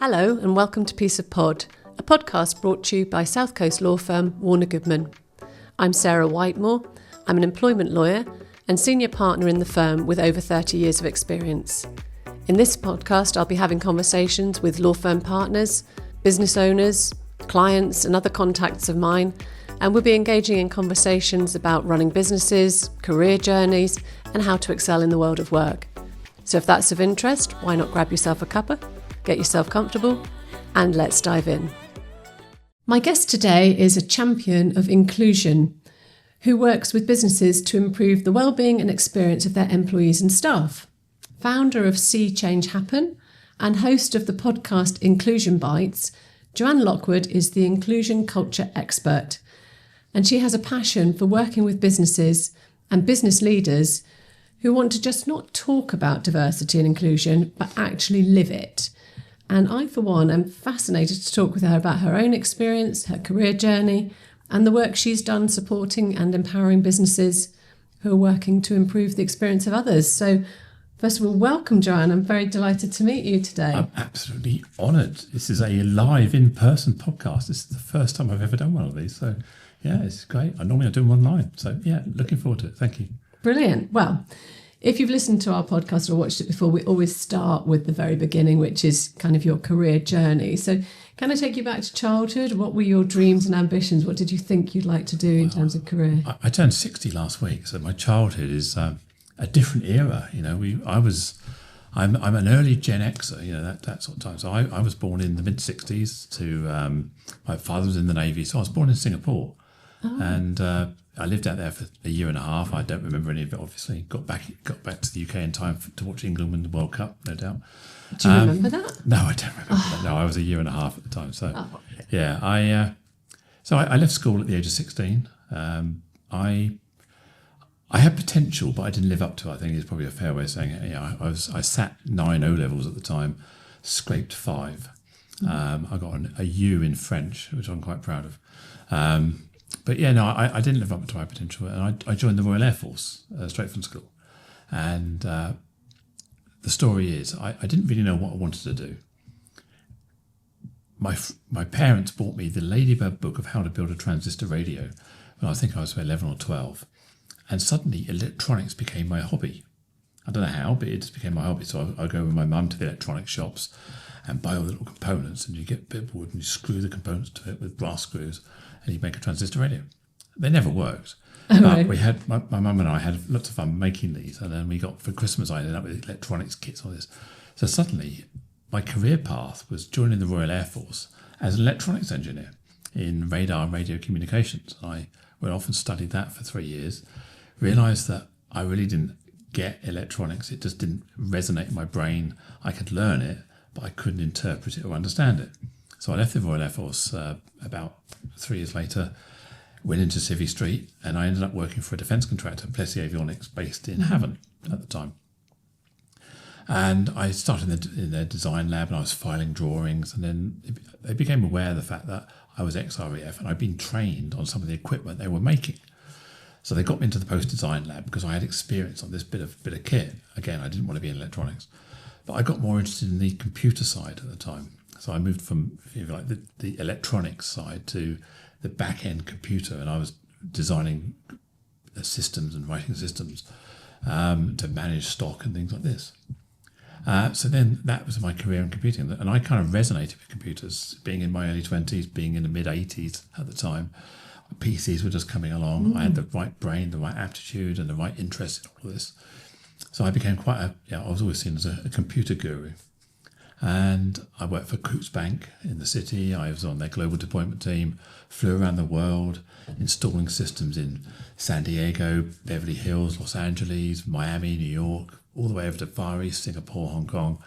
Hello and welcome to Piece of Pod, a podcast brought to you by South Coast law firm Warner Goodman. I'm Sarah Whitemore. I'm an employment lawyer and senior partner in the firm with over 30 years of experience. In this podcast, I'll be having conversations with law firm partners, business owners, clients and other contacts of mine, and we'll be engaging in conversations about running businesses, career journeys, and how to excel in the world of work. So if that's of interest, why not grab yourself a cuppa, get yourself comfortable, and let's dive in. My guest today is a champion of inclusion who works with businesses to improve the well-being and experience of their employees and staff. Founder of See Change Happen and host of the podcast Inclusion Bites, Joanne Lockwood is the inclusion culture expert, and she has a passion for working with businesses and business leaders who want to just not talk about diversity and inclusion, but actually live it. And I, for one, am fascinated to talk with her about her own experience, her career journey, and the work she's done supporting and empowering businesses who are working to improve the experience of others. So, first of all, welcome, Joanne. I'm very delighted to meet you today. I'm absolutely honoured. This is a live, in-person podcast. This is the first time I've ever done one of these. So, yeah, it's great. I normally do them online. So, yeah, looking forward to it. Thank you. Brilliant. Well, if you've listened to our podcast or watched it before, we always start with the very beginning, which is kind of your career journey. So can I take you back to childhood? What were your dreams and ambitions? What did you think you'd like to do in terms of career? I turned 60 last week, so my childhood is a different era. You know, I'm an early Gen Xer, you know, that sort of time. So I was born in the mid-60s to, my father was in the Navy, so I was born in Singapore. Oh. And I lived out there for a year and a half. I don't remember any of it, obviously. Got back to the UK in time to watch England win the World Cup, no doubt. Do you remember that? No, I don't remember that. No, I was a year and a half at the time. So, yeah, I left school at the age of 16. I had potential, but I didn't live up to it, I think is probably a fair way of saying it. Yeah, I sat 9 O-levels at the time, scraped 5. I got a U in French, which I'm quite proud of. But yeah, no, I didn't live up to my potential, and I joined the Royal Air Force straight from school. And the story is, I didn't really know what I wanted to do. My parents bought me the Ladybird book of how to build a transistor radio when I think I was 11 or 12. And suddenly electronics became my hobby. I don't know how, but it just became my hobby. So I go with my mum to the electronics shops and buy all the little components, and you get a bit of wood and you screw the components to it with brass screws, and you make a transistor radio. They never worked. But we had, my mum and I had lots of fun making these, and then for Christmas I ended up with electronics kits, all this. So suddenly my career path was joining the Royal Air Force as an electronics engineer in radar and radio communications. I went off and studied that for 3 years, realised that I really didn't get electronics. It just didn't resonate in my brain. I could learn it, but I couldn't interpret it or understand it. So I left the Royal Air Force about 3 years later, went into Civvy Street, and I ended up working for a defence contractor, Plessy Avionics, based in Havant at the time. And I started in their design lab, and I was filing drawings, and then they became aware of the fact that I was ex-RAF, and I'd been trained on some of the equipment they were making. So they got me into the post-design lab because I had experience on this bit of kit. Again, I didn't want to be in electronics. But I got more interested in the computer side at the time. So I moved from, if you like, the electronics side to the back-end computer, and I was designing systems and writing systems to manage stock and things like this. So then that was my career in computing, and I kind of resonated with computers, being in my early 20s, being in the mid-80s at the time. PCs were just coming along. I had the right brain, the right aptitude, and the right interest in all of this. So I became I was always seen as a computer guru. And I worked for Coutts Bank in the city. I was on their global deployment team, flew around the world, installing systems in San Diego, Beverly Hills, Los Angeles, Miami, New York, all the way over to Far East, Singapore, Hong Kong,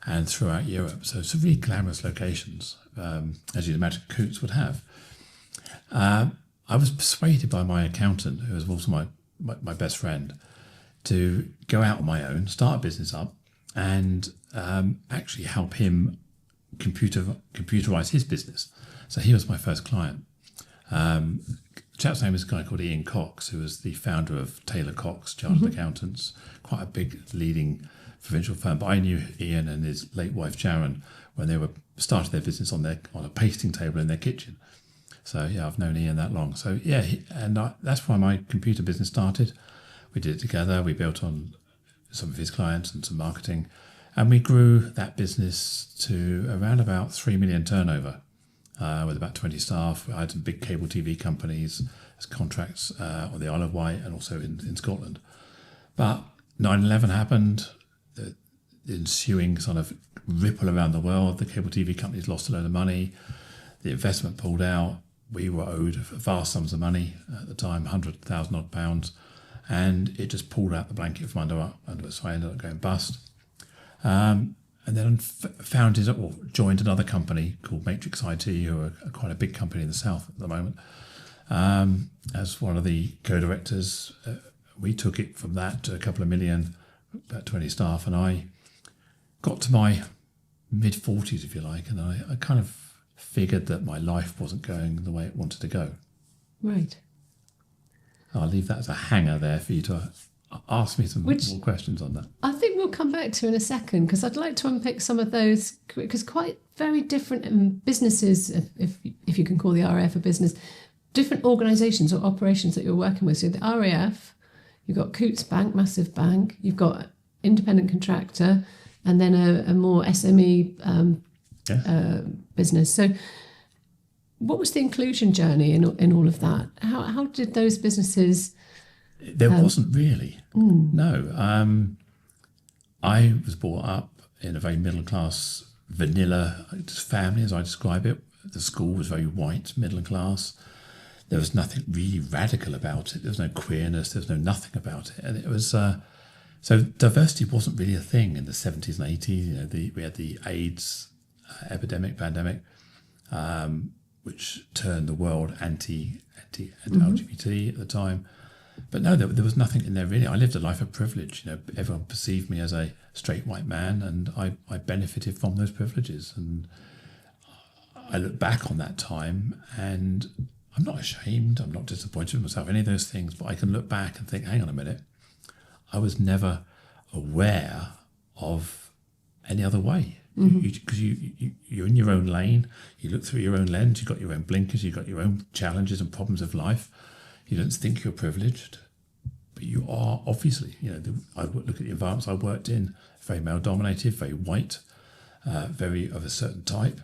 and throughout Europe. So some really glamorous locations, as you'd imagine Coutts would have. I was persuaded by my accountant, who was also my best friend, to go out on my own, start a business up, and actually help him computerize his business. So he was my first client. The chap's name is a guy called Ian Cox, who was the founder of Taylor Cox Chartered Accountants, quite a big leading provincial firm. But I knew Ian and his late wife Sharon when they were started their business on a pasting table in their kitchen. So yeah, I've known Ian that long. So yeah, that's why my computer business started. We did it together. We built on some of his clients and some marketing, and we grew that business to around about 3 million turnover with about 20 staff. I had some big cable TV companies as contracts on the Isle of Wight and also in Scotland. But 9/11 happened, the ensuing sort of ripple around the world. The cable TV companies lost a load of money. The investment pulled out. We were owed vast sums of money at the time, 100,000 odd pounds, and it just pulled out the blanket from under us. So I ended up going bust. And then joined another company called Matrix IT, who are quite a big company in the south at the moment. As one of the co-directors, we took it from that to a couple of million, about 20 staff, and I got to my mid-40s, if you like, and I kind of figured that my life wasn't going the way it wanted to go. Right. I'll leave that as a hanger there for you to ask me some more questions on that. I think we'll come back to in a second, because I'd like to unpick some of those, because quite very different businesses, if you can call the RAF a business, different organisations or operations that you're working with. So the RAF, you've got Coutts Bank, massive bank, you've got independent contractor, and then a more SME business. So what was the inclusion journey in all of that? How did those businesses... There wasn't really. No. I was brought up in a very middle-class, vanilla family, as I describe it. The school was very white, middle class. There was nothing really radical about it. There was no queerness. There was no nothing about it. And it was... so diversity wasn't really a thing in the 70s and 80s. We had the AIDS pandemic, which turned the world anti-LGBT at the time. But no, there was nothing in there really. I lived a life of privilege. Everyone perceived me as a straight white man, and I benefited from those privileges. And I look back on that time, and I'm not ashamed. I'm not disappointed with myself, any of those things. But I can look back and think, hang on a minute, I was never aware of any other way. Because you're in your own lane. You look through your own lens. You've got your own blinkers. You've got your own challenges and problems of life. You don't think you're privileged, but you are, obviously. I look at the environments I worked in, very male-dominated, very white, very of a certain type.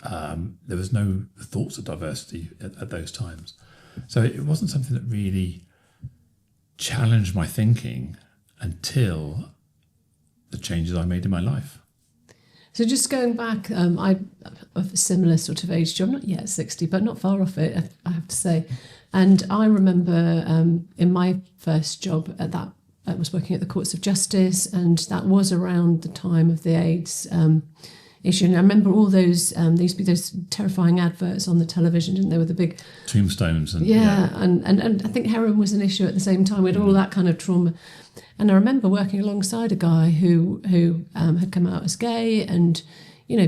There was no thoughts of diversity at those times. So it wasn't something that really challenged my thinking until the changes I made in my life. So just going back, I'm of a similar sort of age to you. I'm not yet 60, but not far off it, I have to say. And I remember in my first job I was working at the Courts of Justice, and that was around the time of the AIDS issue. And I remember all those, there used to be those terrifying adverts on the television, didn't there, with the big... tombstones. And And I think heroin was an issue at the same time. We had all that kind of trauma. And I remember working alongside a guy who had come out as gay, and,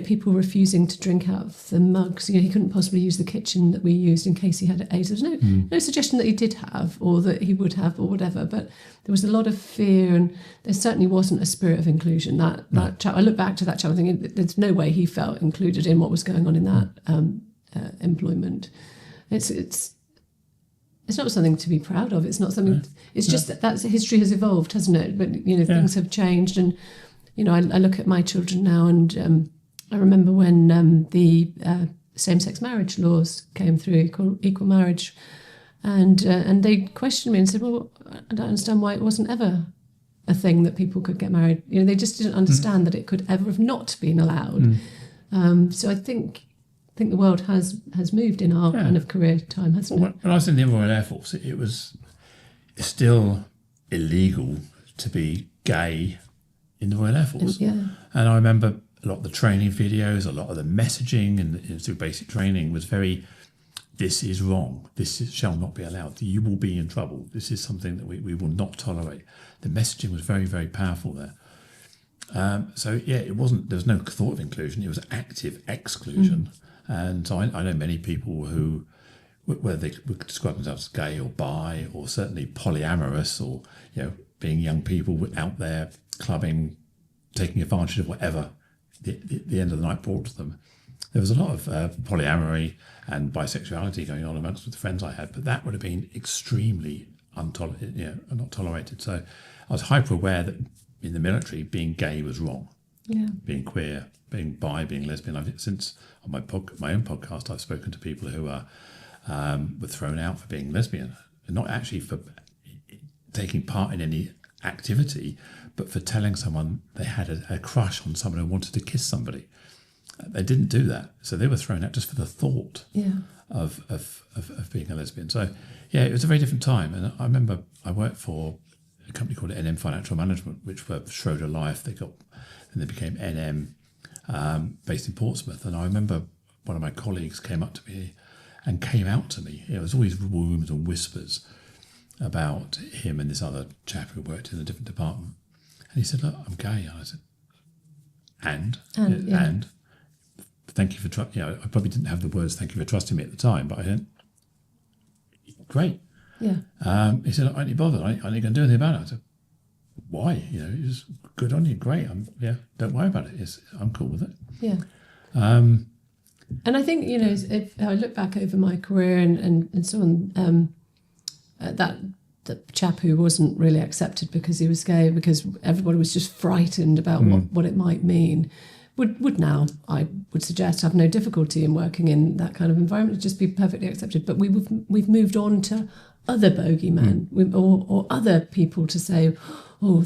people refusing to drink out of the mugs. He couldn't possibly use the kitchen that we used in case he had AIDS. There was no suggestion that he did have, or that he would have, or whatever. But there was a lot of fear, and there certainly wasn't a spirit of inclusion. That chap, I look back to that chap thinking there's no way he felt included in what was going on in that employment. It's not something to be proud of. It's not something. It's just that history has evolved, hasn't it? But things have changed, and I look at my children now, and I remember when the same-sex marriage laws came through, equal marriage, and they questioned me and said, "Well, I don't understand why it wasn't ever a thing that people could get married." They just didn't understand that it could ever have not been allowed. So I think the world has moved in our kind of career time, hasn't it? When I was in the Royal Air Force, it was still illegal to be gay in the Royal Air Force. And I remember a lot of the training videos, a lot of the messaging and through basic training was very, this is wrong, shall not be allowed, you will be in trouble, this is something that we will not tolerate. The messaging was very, very powerful there. It wasn't, there was no thought of inclusion, it was active exclusion. And so I know many people who, whether they would describe themselves as gay or bi, or certainly polyamorous, or being young people out there clubbing, taking advantage of whatever the end of the night brought to them. There was a lot of polyamory and bisexuality going on amongst the friends I had, but that would have been extremely not tolerated. So I was hyper aware that in the military, being gay was wrong. Yeah. Being queer, being bi, being lesbian. Since on my own podcast, I've spoken to people who were thrown out for being lesbian, and not actually for taking part in any activity, but for telling someone they had a crush on someone who wanted to kiss somebody. They didn't do that, so they were thrown out just for the thought of being a lesbian. So yeah, it was a very different time. And I remember I worked for a company called NM Financial Management, which were Schroeder Life. They became NM, based in Portsmouth. And I remember one of my colleagues came out to me. It was always rumours and whispers about him and this other chap who worked in a different department. And he said, "Look, I'm gay." And I said, and thank you for trusting. I probably didn't have the words "thank you for trusting me" at the time, but I went, "Great." Yeah. He said, "Aren't you bothered? Aren't you going to do anything about it?" I said, "Why? It's good on you. Great. Don't worry about it. I'm cool with it." Yeah. And I think, if I look back over my career and so on, the chap who wasn't really accepted because he was gay, because everybody was just frightened about what it might mean, would now, I would suggest, have no difficulty in working in that kind of environment, just be perfectly accepted. But we've moved on to other bogeymen or other people to say, "Oh,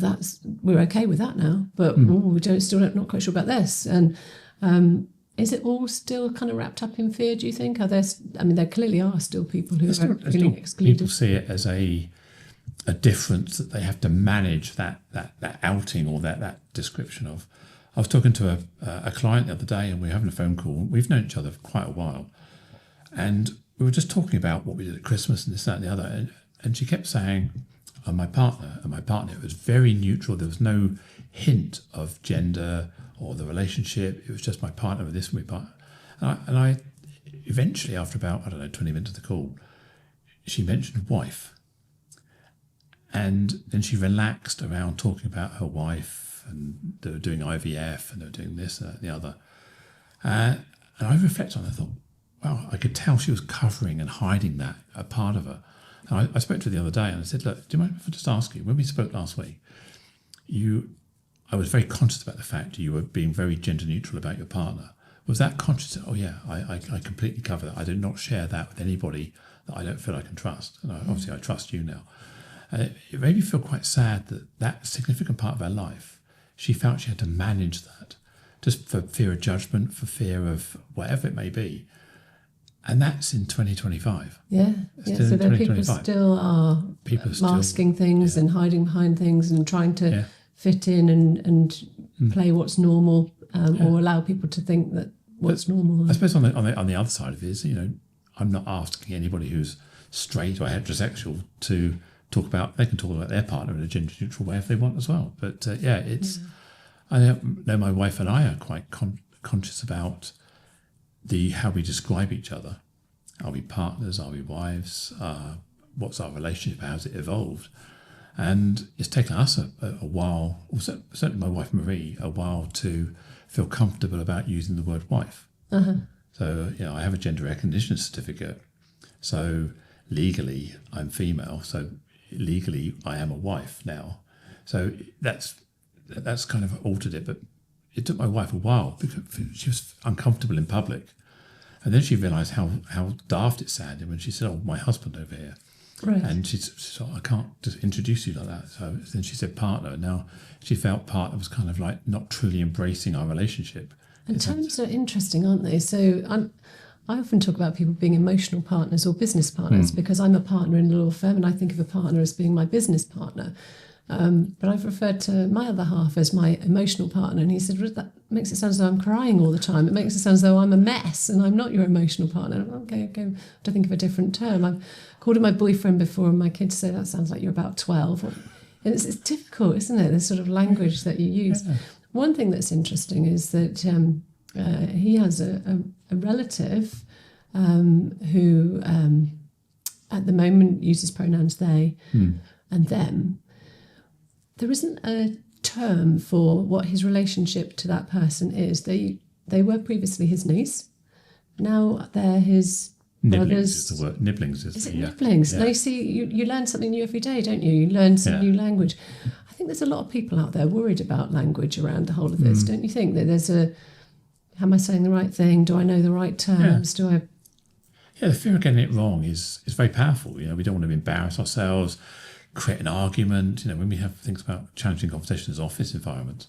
we're okay with that now, but not quite sure about this." And is it all still kind of wrapped up in fear, do you think? There clearly are still people who are feeling excluded. People see it as a difference that they have to manage that outing or that description of. I was talking to a client the other day, and we were having a phone call. We've known each other for quite a while, and we were just talking about what we did at Christmas and this, that, and the other. And she kept saying, my partner, it was very neutral. There was no hint of gender or the relationship. It was just my partner with this and my partner. And I eventually, after about, 20 minutes of the call, she mentioned wife. And then she relaxed around talking about her wife, and they were doing IVF and they were doing this and the other. And I reflected on it, I thought, wow, I could tell she was covering and hiding that, a part of her. And I spoke to her the other day and I said, "Look, do you mind if I just ask you, when we spoke last week, I was very conscious about the fact you were being very gender neutral about your partner. Was that conscious? Oh yeah, I completely cover that. I do not share that with anybody that I don't feel I can trust. And obviously I trust you now." And it made me feel quite sad that significant part of her life, she felt she had to manage that, just for fear of judgment, for fear of whatever it may be. And that's in 2025. Yeah. So there people still are masking things and hiding behind things and trying to fit in and play what's normal, or allow people to think that what's normal. I suppose on the other side of it is, I'm not asking anybody who's straight or heterosexual to talk about. They can talk about their partner in a gender neutral way if they want as well. But I know my wife and I are quite conscious about how we describe each other. Are we partners? Are we wives? What's our relationship? How's it evolved? And it's taken us a while, or certainly my wife Marie, a while to feel comfortable about using the word wife. Uh-huh. So, I have a gender recognition certificate. So legally, I'm female. So legally, I am a wife now. So that's kind of altered it. But it took my wife a while because she was uncomfortable in public. And then she realised how daft it sounded when she said, "Oh, my husband over here." Right. And she thought, "I can't just introduce you like that." So then she said partner. And now she felt partner was kind of like not truly embracing our relationship. And terms are interesting, aren't they? So I often talk about people being emotional partners or business partners because I'm a partner in a law firm and I think of a partner as being my business partner. But I've referred to my other half as my emotional partner, and he said, "That makes it sound as though I'm crying all the time. It makes it sound as though I'm a mess and I'm not your emotional partner." Okay, to think of a different term. I've called him my boyfriend before, and my kids say that sounds like you're about 12. And it's difficult, isn't it? The sort of language that you use. Yeah. One thing that's interesting is that he has a relative who at the moment uses pronouns they and them. There isn't a term for what his relationship to that person is. They were previously his niece. Now they're his Nibblings brothers. is the word. Nibblings is it the nibblings? Yeah. No, you see, you learn something new every day, don't you? You learn some new language. I think there's a lot of people out there worried about language around the whole of this, don't you think? That there's am I saying the right thing? Do I know the right terms? Do I... Yeah, the fear of getting it wrong is very powerful. We don't want to embarrass ourselves, create an argument. When we have things about challenging conversations in office environments,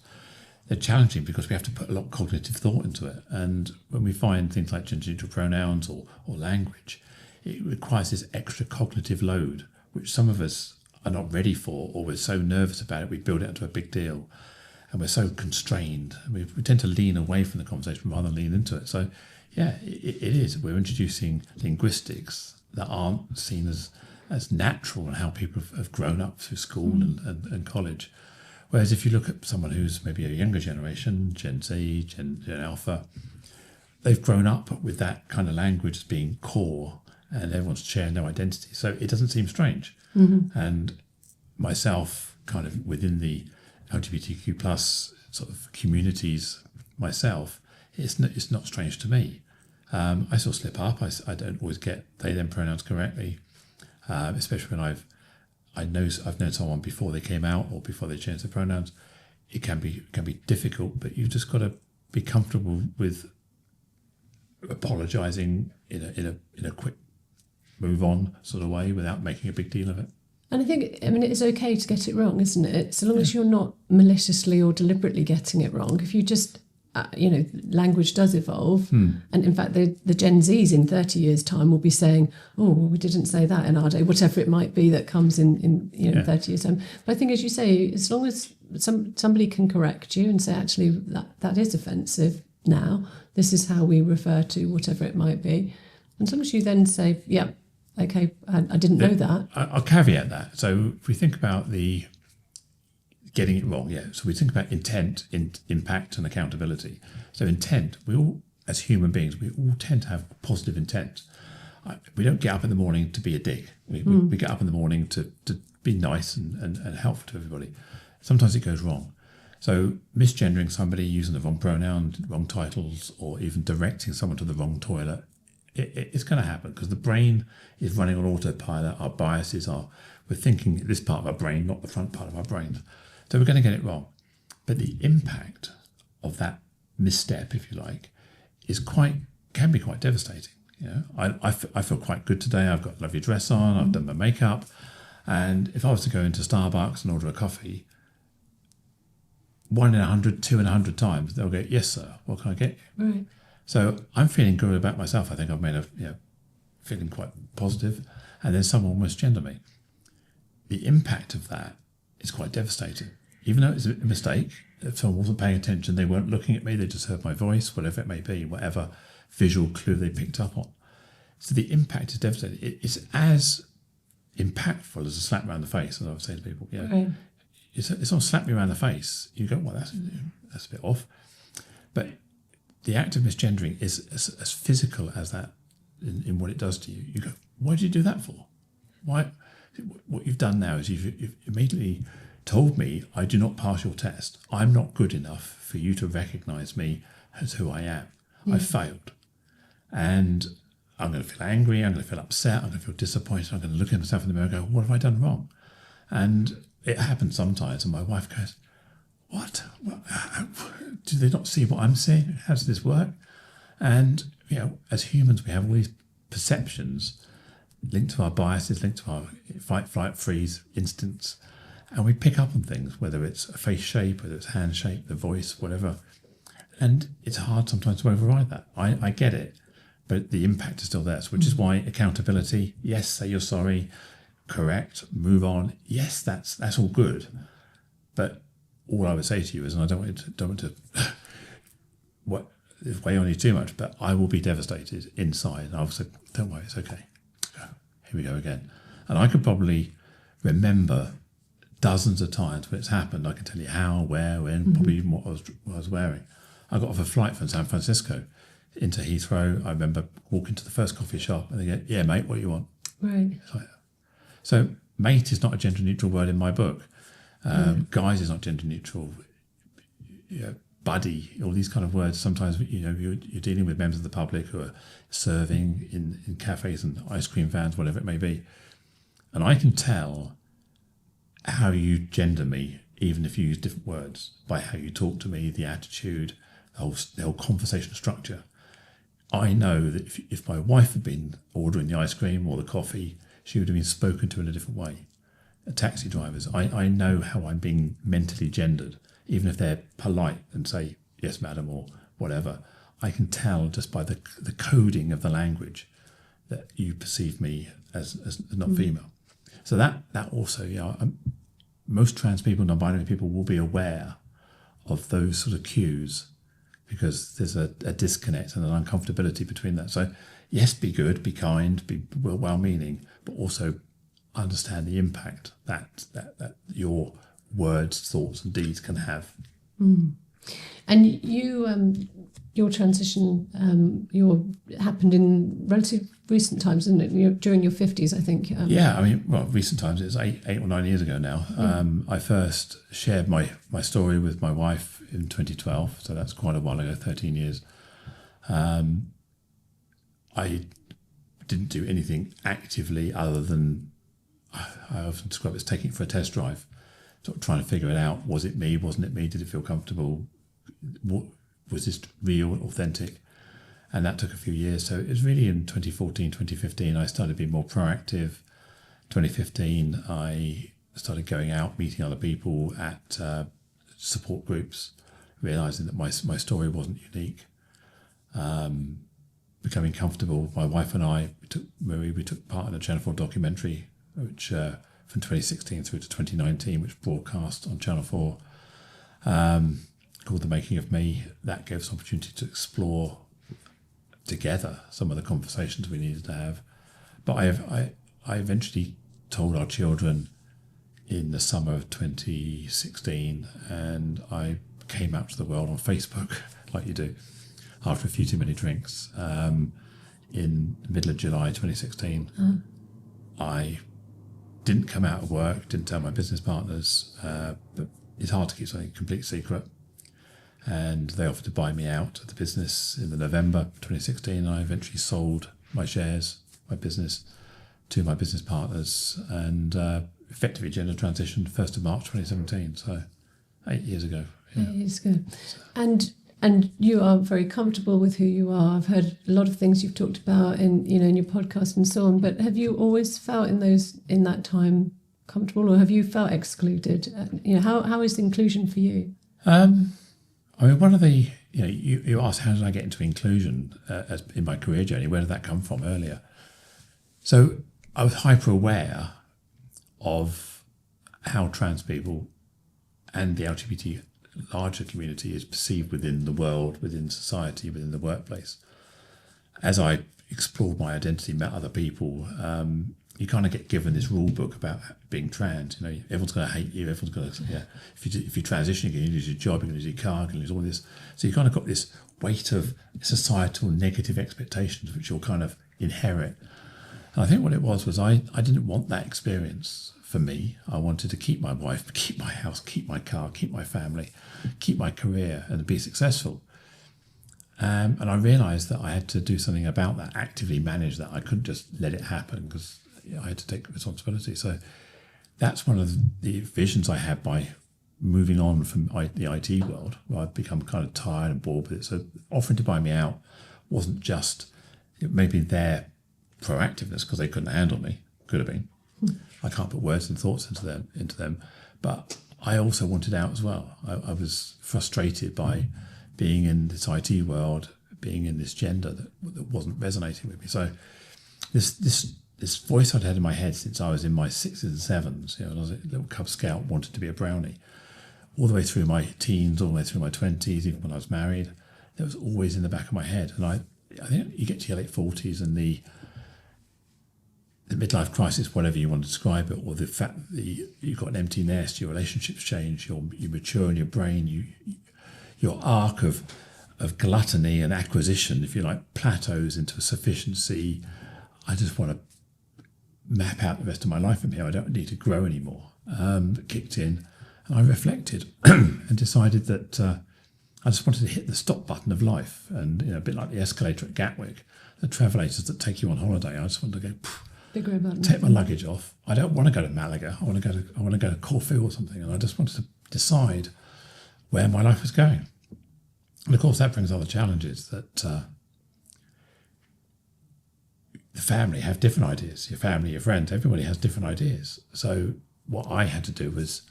they're challenging because we have to put a lot of cognitive thought into it. And when we find things like gender-neutral pronouns or language, it requires this extra cognitive load, which some of us are not ready for, or we're so nervous about it, we build it into a big deal. And we're so constrained. We tend to lean away from the conversation rather than lean into it. So, yeah, it is. We're introducing linguistics that aren't seen as natural in how people have grown up through school and college. Whereas if you look at someone who's maybe a younger generation, Gen Z, Gen Alpha, they've grown up with that kind of language as being core and everyone's sharing their identity. So it doesn't seem strange. And myself, kind of within the LGBTQ plus sort of communities myself, it's not strange to me. I still slip up. I don't always get they them pronouns correctly, especially when I've known someone before they came out or before they changed their pronouns. It can be difficult, but you've just got to be comfortable with apologising in a quick move on sort of way without making a big deal of it. And I think, it's okay to get it wrong, isn't it? So long as you're not maliciously or deliberately getting it wrong. If you just, language does evolve. And in fact, the Gen Zs in 30 years' time will be saying, oh, well, we didn't say that in our day, whatever it might be that comes in 30 years' time. But I think, as you say, as long as somebody can correct you and say, actually, that is offensive now, this is how we refer to whatever it might be. And as long as you then say, yeah, okay, I didn't know that. I'll caveat that. So if we think about the getting it wrong, so we think about intent, impact and accountability. So intent, we all, as human beings, we all tend to have positive intent. We don't get up in the morning to be a dick. We get up in the morning to be nice and helpful to everybody. Sometimes it goes wrong. So misgendering somebody, using the wrong pronoun, wrong titles, or even directing someone to the wrong toilet, it's going to happen because the brain is running on autopilot. Our biases we're thinking this part of our brain, not the front part of our brain. So we're going to get it wrong. But the impact of that misstep, if you like, can be quite devastating. I feel quite good today. I've got a lovely dress on. I've done my makeup. And if I was to go into Starbucks and order a coffee, 1 in 100, 2 in 100 times, they'll go, yes, sir, what can I get you? Right. So I'm feeling good about myself. I think I've made feeling quite positive, and then someone misgender me. The impact of that is quite devastating. Even though it's a mistake, if someone wasn't paying attention, they weren't looking at me, they just heard my voice, whatever it may be, whatever visual clue they picked up on. So the impact is devastating. It's as impactful as a slap around the face, as I would say to people. Right. It's not slap me around the face. You go, well, that's a bit off. But the act of misgendering is as physical as that in what it does to you. You go, why did you do that for? Why? What you've done now is you've immediately told me I do not pass your test. I'm not good enough for you to recognise me as who I am. I failed. And I'm going to feel angry, I'm going to feel upset, I'm going to feel disappointed, I'm going to look at myself in the mirror and go, what have I done wrong? And it happens sometimes, and my wife goes, what? Do they not see what I'm seeing? How does this work? And, as humans, we have all these perceptions linked to our biases, linked to our fight, flight, freeze instincts, and we pick up on things, whether it's a face shape, whether it's hand shape, the voice, whatever. And it's hard sometimes to override that. I get it, but the impact is still there, which is why accountability, yes, say you're sorry, correct, move on. Yes, that's all good. But all I would say to you is, and I don't want to weigh on you too much, but I will be devastated inside. And I'll say, don't worry, it's okay. Here we go again. And I could probably remember dozens of times when it's happened. I can tell you how, where, when, probably even what I was wearing. I got off a flight from San Francisco into Heathrow. I remember walking to the first coffee shop and they go, yeah, mate, what do you want? Right. So mate is not a gender neutral word in my book. Guys is not gender neutral. Buddy, all these kind of words. Sometimes you're dealing with members of the public who are serving in cafes and ice cream vans, whatever it may be, and I can tell how you gender me, even if you use different words, by how you talk to me, the attitude, the whole conversation structure. I know that if my wife had been ordering the ice cream or the coffee, she would have been spoken to in a different way. Taxi drivers, I know how I'm being mentally gendered, even if they're polite and say, yes, madam, or whatever. I can tell just by the coding of the language that you perceive me as not female. So that also, most trans people, non-binary people will be aware of those sort of cues, because there's a disconnect and an uncomfortability between that. So yes, be good, be kind, be well-meaning, but also understand the impact that your words, thoughts and deeds can have. And you, your transition, happened in relative recent times, didn't it? During your 50s, I think. Recent times. It's eight or 9 years ago now. I first shared my story with my wife in 2012, so that's quite a while ago, 13 years. I didn't do anything actively other than, I often describe it as taking it for a test drive, sort of trying to figure it out. Was it me? Wasn't it me? Did it feel comfortable? Was this real, authentic? And that took a few years. So it was really in 2014, 2015, I started being more proactive. 2015, I started going out, meeting other people at support groups, realising that my story wasn't unique. Becoming comfortable. My wife and I, we took part in a Channel 4 documentary, which from 2016 through to 2019, which broadcast on Channel 4, called The Making of Me. That gave us opportunity to explore together some of the conversations we needed to have. But I eventually told our children in the summer of 2016, and I came out to the world on Facebook, like you do, after a few too many drinks. In the middle of July 2016, I didn't come out of work, didn't tell my business partners, but it's hard to keep something a complete secret. And they offered to buy me out of the business in the November 2016. I eventually sold my shares, my business, to my business partners, and effectively gender transitioned 1st of March 2017, so 8 years ago. Yeah. 8 years ago. And you are very comfortable with who you are. I've heard a lot of things you've talked about in your podcast and so on. But have you always felt in that time comfortable, or have you felt excluded? How is inclusion for you? One of the you asked, how did I get into inclusion as in my career journey? Where did that come from earlier? So I was hyper aware of how trans people and the LGBT larger community is perceived within the world, within society, within the workplace. As I explored my identity, met other people, you kind of get given this rule book about being trans. Everyone's going to hate you. Everyone's going to, if you transition, you're going to lose your job, you're going to lose your car, you're going to lose all this. So you kind of got this weight of societal negative expectations, which you'll kind of inherit. And I think what it was I didn't want that experience for me. I wanted to keep my wife, keep my house, keep my car, keep my family, keep my career, and be successful. And I realised that I had to do something about that, actively manage that. I couldn't just let it happen, because I had to take responsibility. So that's one of the visions I had by moving on from the IT world, where I'd become kind of tired and bored with it. So offering to buy me out wasn't just maybe their proactiveness, because they couldn't handle me. Could have been. I can't put words and thoughts into them. But I also wanted out as well. I was frustrated by being in this IT world, being in this gender that wasn't resonating with me. So this voice I'd had in my head since I was in my 6s and 7s, I was a little Cub Scout, wanted to be a brownie, all the way through my teens, all the way through my 20s, even when I was married, that was always in the back of my head. And I think you get to your late 40s and the midlife crisis, whatever you want to describe it, or the fact that you've got an empty nest, your relationships change, you mature in your brain, your arc of gluttony and acquisition, if you like, plateaus into a sufficiency. I just want to map out the rest of my life from here. I don't need to grow anymore. Kicked in, And I reflected and decided that I just wanted to hit the stop button of life. And a bit like the escalator at Gatwick, the travellators that take you on holiday, I just wanted to go, take my luggage off. I don't want to go to Malaga. I want to go to Corfu or something. And I just wanted to decide where my life was going. And of course, that brings other challenges that the family have different ideas. Your family, your friends, everybody has different ideas. So what I had to do was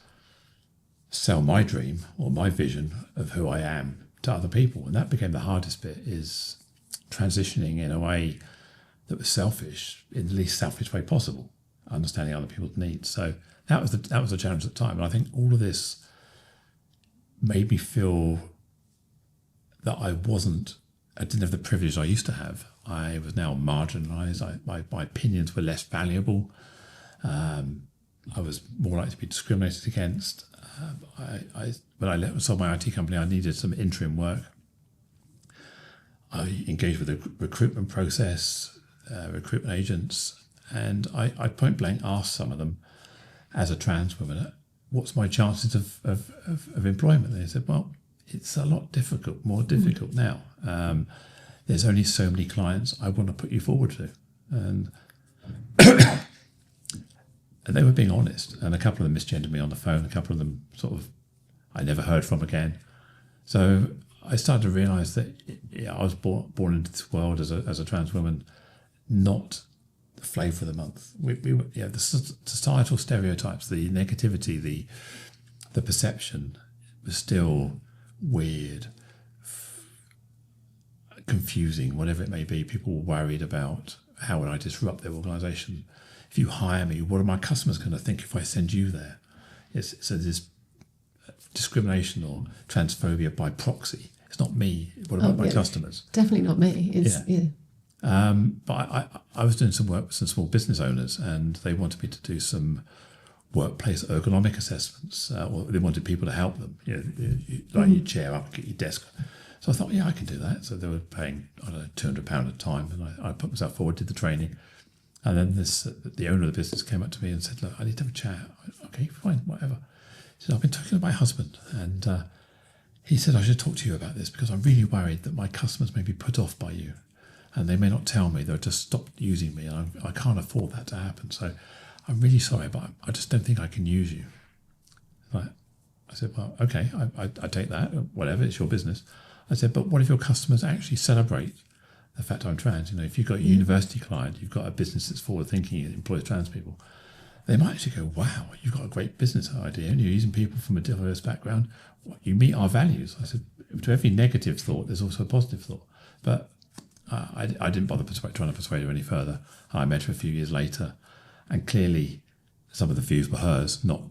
sell my dream or my vision of who I am to other people. And that became the hardest bit, is transitioning in a way that was selfish, in the least selfish way possible, understanding other people's needs. So that was the challenge at the time. And I think all of this made me feel that I didn't have the privilege I used to have. I was now marginalised. My opinions were less valuable. I was more likely to be discriminated against. When I sold my IT company, I needed some interim work. I engaged with the recruitment process, recruitment agents, and I point blank asked some of them, as a trans woman, what's my chances of employment? And they said, well, it's a lot more difficult now. There's only so many clients I want to put you forward to. And and they were being honest. And a couple of them misgendered me on the phone. A couple of them I never heard from again. So I started to realise that I was born into this world as a trans woman, not the flavour of the month. The societal stereotypes, the negativity, the perception was still weird, confusing, whatever it may be. People were worried about how would I disrupt their organisation. If you hire me, what are my customers going to think if I send you there? So there's discrimination or transphobia by proxy. It's not me. What about my customers? Definitely not me. But I was doing some work with some small business owners, and they wanted me to do some workplace ergonomic assessments, or they wanted people to help them. Line your chair up and get your desk. So I thought, I can do that. So they were paying, I don't know, £200 a time, and I put myself forward, did the training. And then the owner of the business came up to me and said, look, I need to have a chat. Okay, fine, whatever. He said, I've been talking to my husband, and he said, I should talk to you about this because I'm really worried that my customers may be put off by you and they may not tell me, they'll just stop using me, and I can't afford that to happen. So I'm really sorry, but I just don't think I can use you. I said, well, okay, I take that, whatever, it's your business. I said, but what if your customers actually celebrate the fact I'm trans? If you've got a university client, you've got a business that's forward-thinking and employs trans people, they might actually go, wow, you've got a great business idea and you're using people from a diverse background. You meet our values. I said, to every negative thought, there's also a positive thought. But I didn't bother trying to persuade her any further. I met her a few years later, and clearly some of the views were hers, not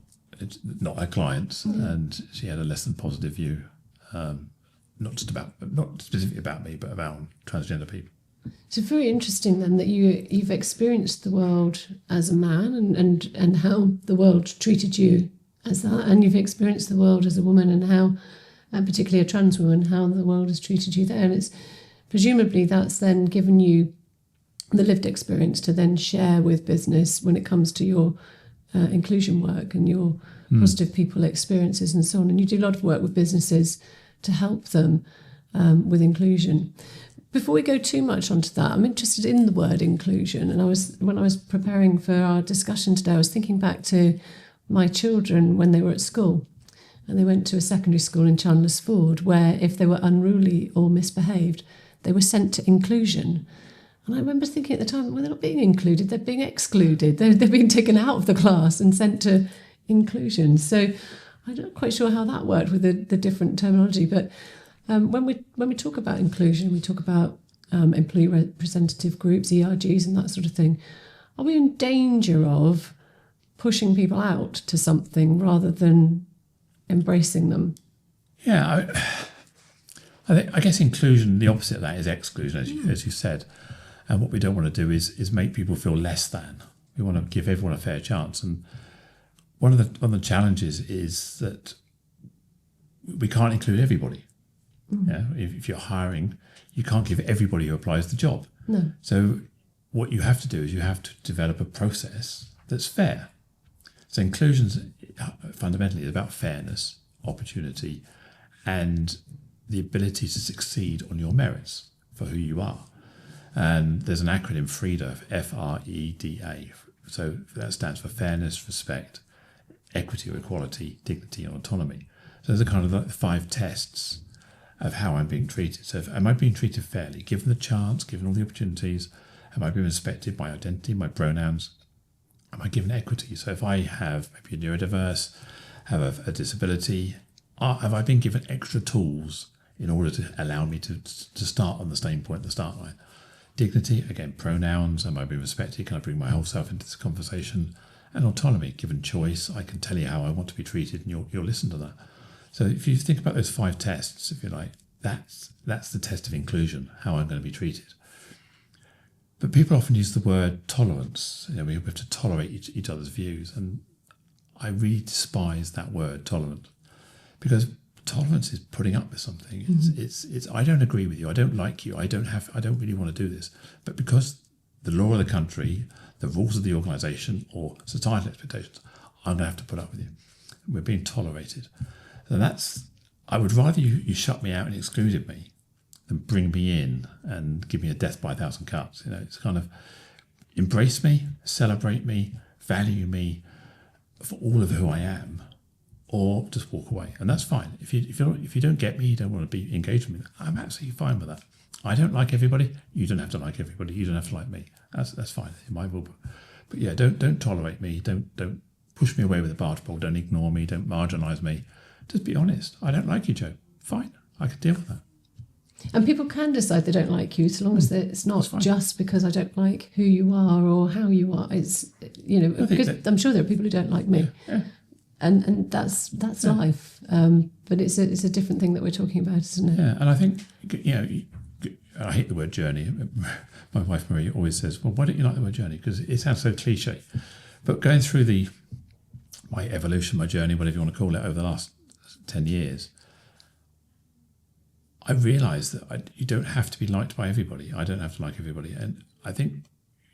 her clients, and she had a less than positive view, not specifically about me, but about transgender people. So very interesting then that you've experienced the world as a man and how the world treated you as that, and you've experienced the world as a woman and how, and particularly a trans woman, how the world has treated you there. And it's presumably that's then given you the lived experience to then share with business when it comes to your inclusion work and your positive people experiences and so on. And you do a lot of work with businesses to help them with inclusion. Before we go too much onto that, I'm interested in the word inclusion. And when I was preparing for our discussion today, I was thinking back to my children when they were at school. And they went to a secondary school in Chandler's Ford where if they were unruly or misbehaved, they were sent to inclusion. And I remember thinking at the time, well, they're not being included, they're being excluded. They're being taken out of the class and sent to inclusion. So I'm not quite sure how that worked with the different terminology. But when we talk about inclusion, we talk about employee representative groups, ERGs and that sort of thing. Are we in danger of pushing people out to something rather than embracing them? Yeah, I guess inclusion, the opposite of that is exclusion, as you said. And what we don't want to do is make people feel less than. We want to give everyone a fair chance. And one of the challenges is that we can't include everybody. Yeah, if you're hiring, you can't give everybody who applies the job. No. So what you have to do is you have to develop a process that's fair. So inclusion's fundamentally is about fairness, opportunity, and the ability to succeed on your merits for who you are. And there's an acronym FREDA, FREDA. So that stands for fairness, respect, equity or equality, dignity and autonomy. So those are kind of like the 5 tests of how I'm being treated. So am I being treated fairly, given the chance, given all the opportunities? Am I being respected, my identity, my pronouns? Am I given equity? So if I have maybe a neurodiverse, have a disability, have I been given extra tools in order to allow me to start on the same point, the start line? Dignity, again, pronouns, am I being respected? Can I bring my whole self into this conversation? And autonomy, given choice, I can tell you how I want to be treated and you'll listen to that. So if you think about those 5 tests, if you like, that's the test of inclusion, how I'm going to be treated. But people often use the word tolerance. We have to tolerate each other's views. And I really despise that word, tolerant, because tolerance is putting up with something. It's I don't agree with you. I don't like you. I don't really want to do this. But because the law of the country, the rules of the organisation, or societal expectations, I'm going to have to put up with you. We're being tolerated. And I would rather you shut me out and excluded me than bring me in and give me a death by 1,000 cuts. It's kind of embrace me, celebrate me, value me for all of who I am, or just walk away. And that's fine. If you don't get me, you don't want to be engaged with me, I'm absolutely fine with that. I don't like everybody. You don't have to like everybody. You don't have to like me. That's fine in my book. But yeah, don't tolerate me. Don't push me away with a barge pole. Don't ignore me. Don't marginalise me. Just be honest. I don't like you, Joe. Fine. I can deal with that. And people can decide they don't like you, so long as it's not just because I don't like who you are or how you are. It's because I'm sure there are people who don't like me, and that's life. But it's a different thing that we're talking about, isn't it? Yeah, and I think I hate the word journey. My wife Marie always says, "Well, why don't you like the word journey?" Because it sounds so cliche. But going through my evolution, my journey, whatever you want to call it, over the last 10 years. I realised that you don't have to be liked by everybody. I don't have to like everybody. And I think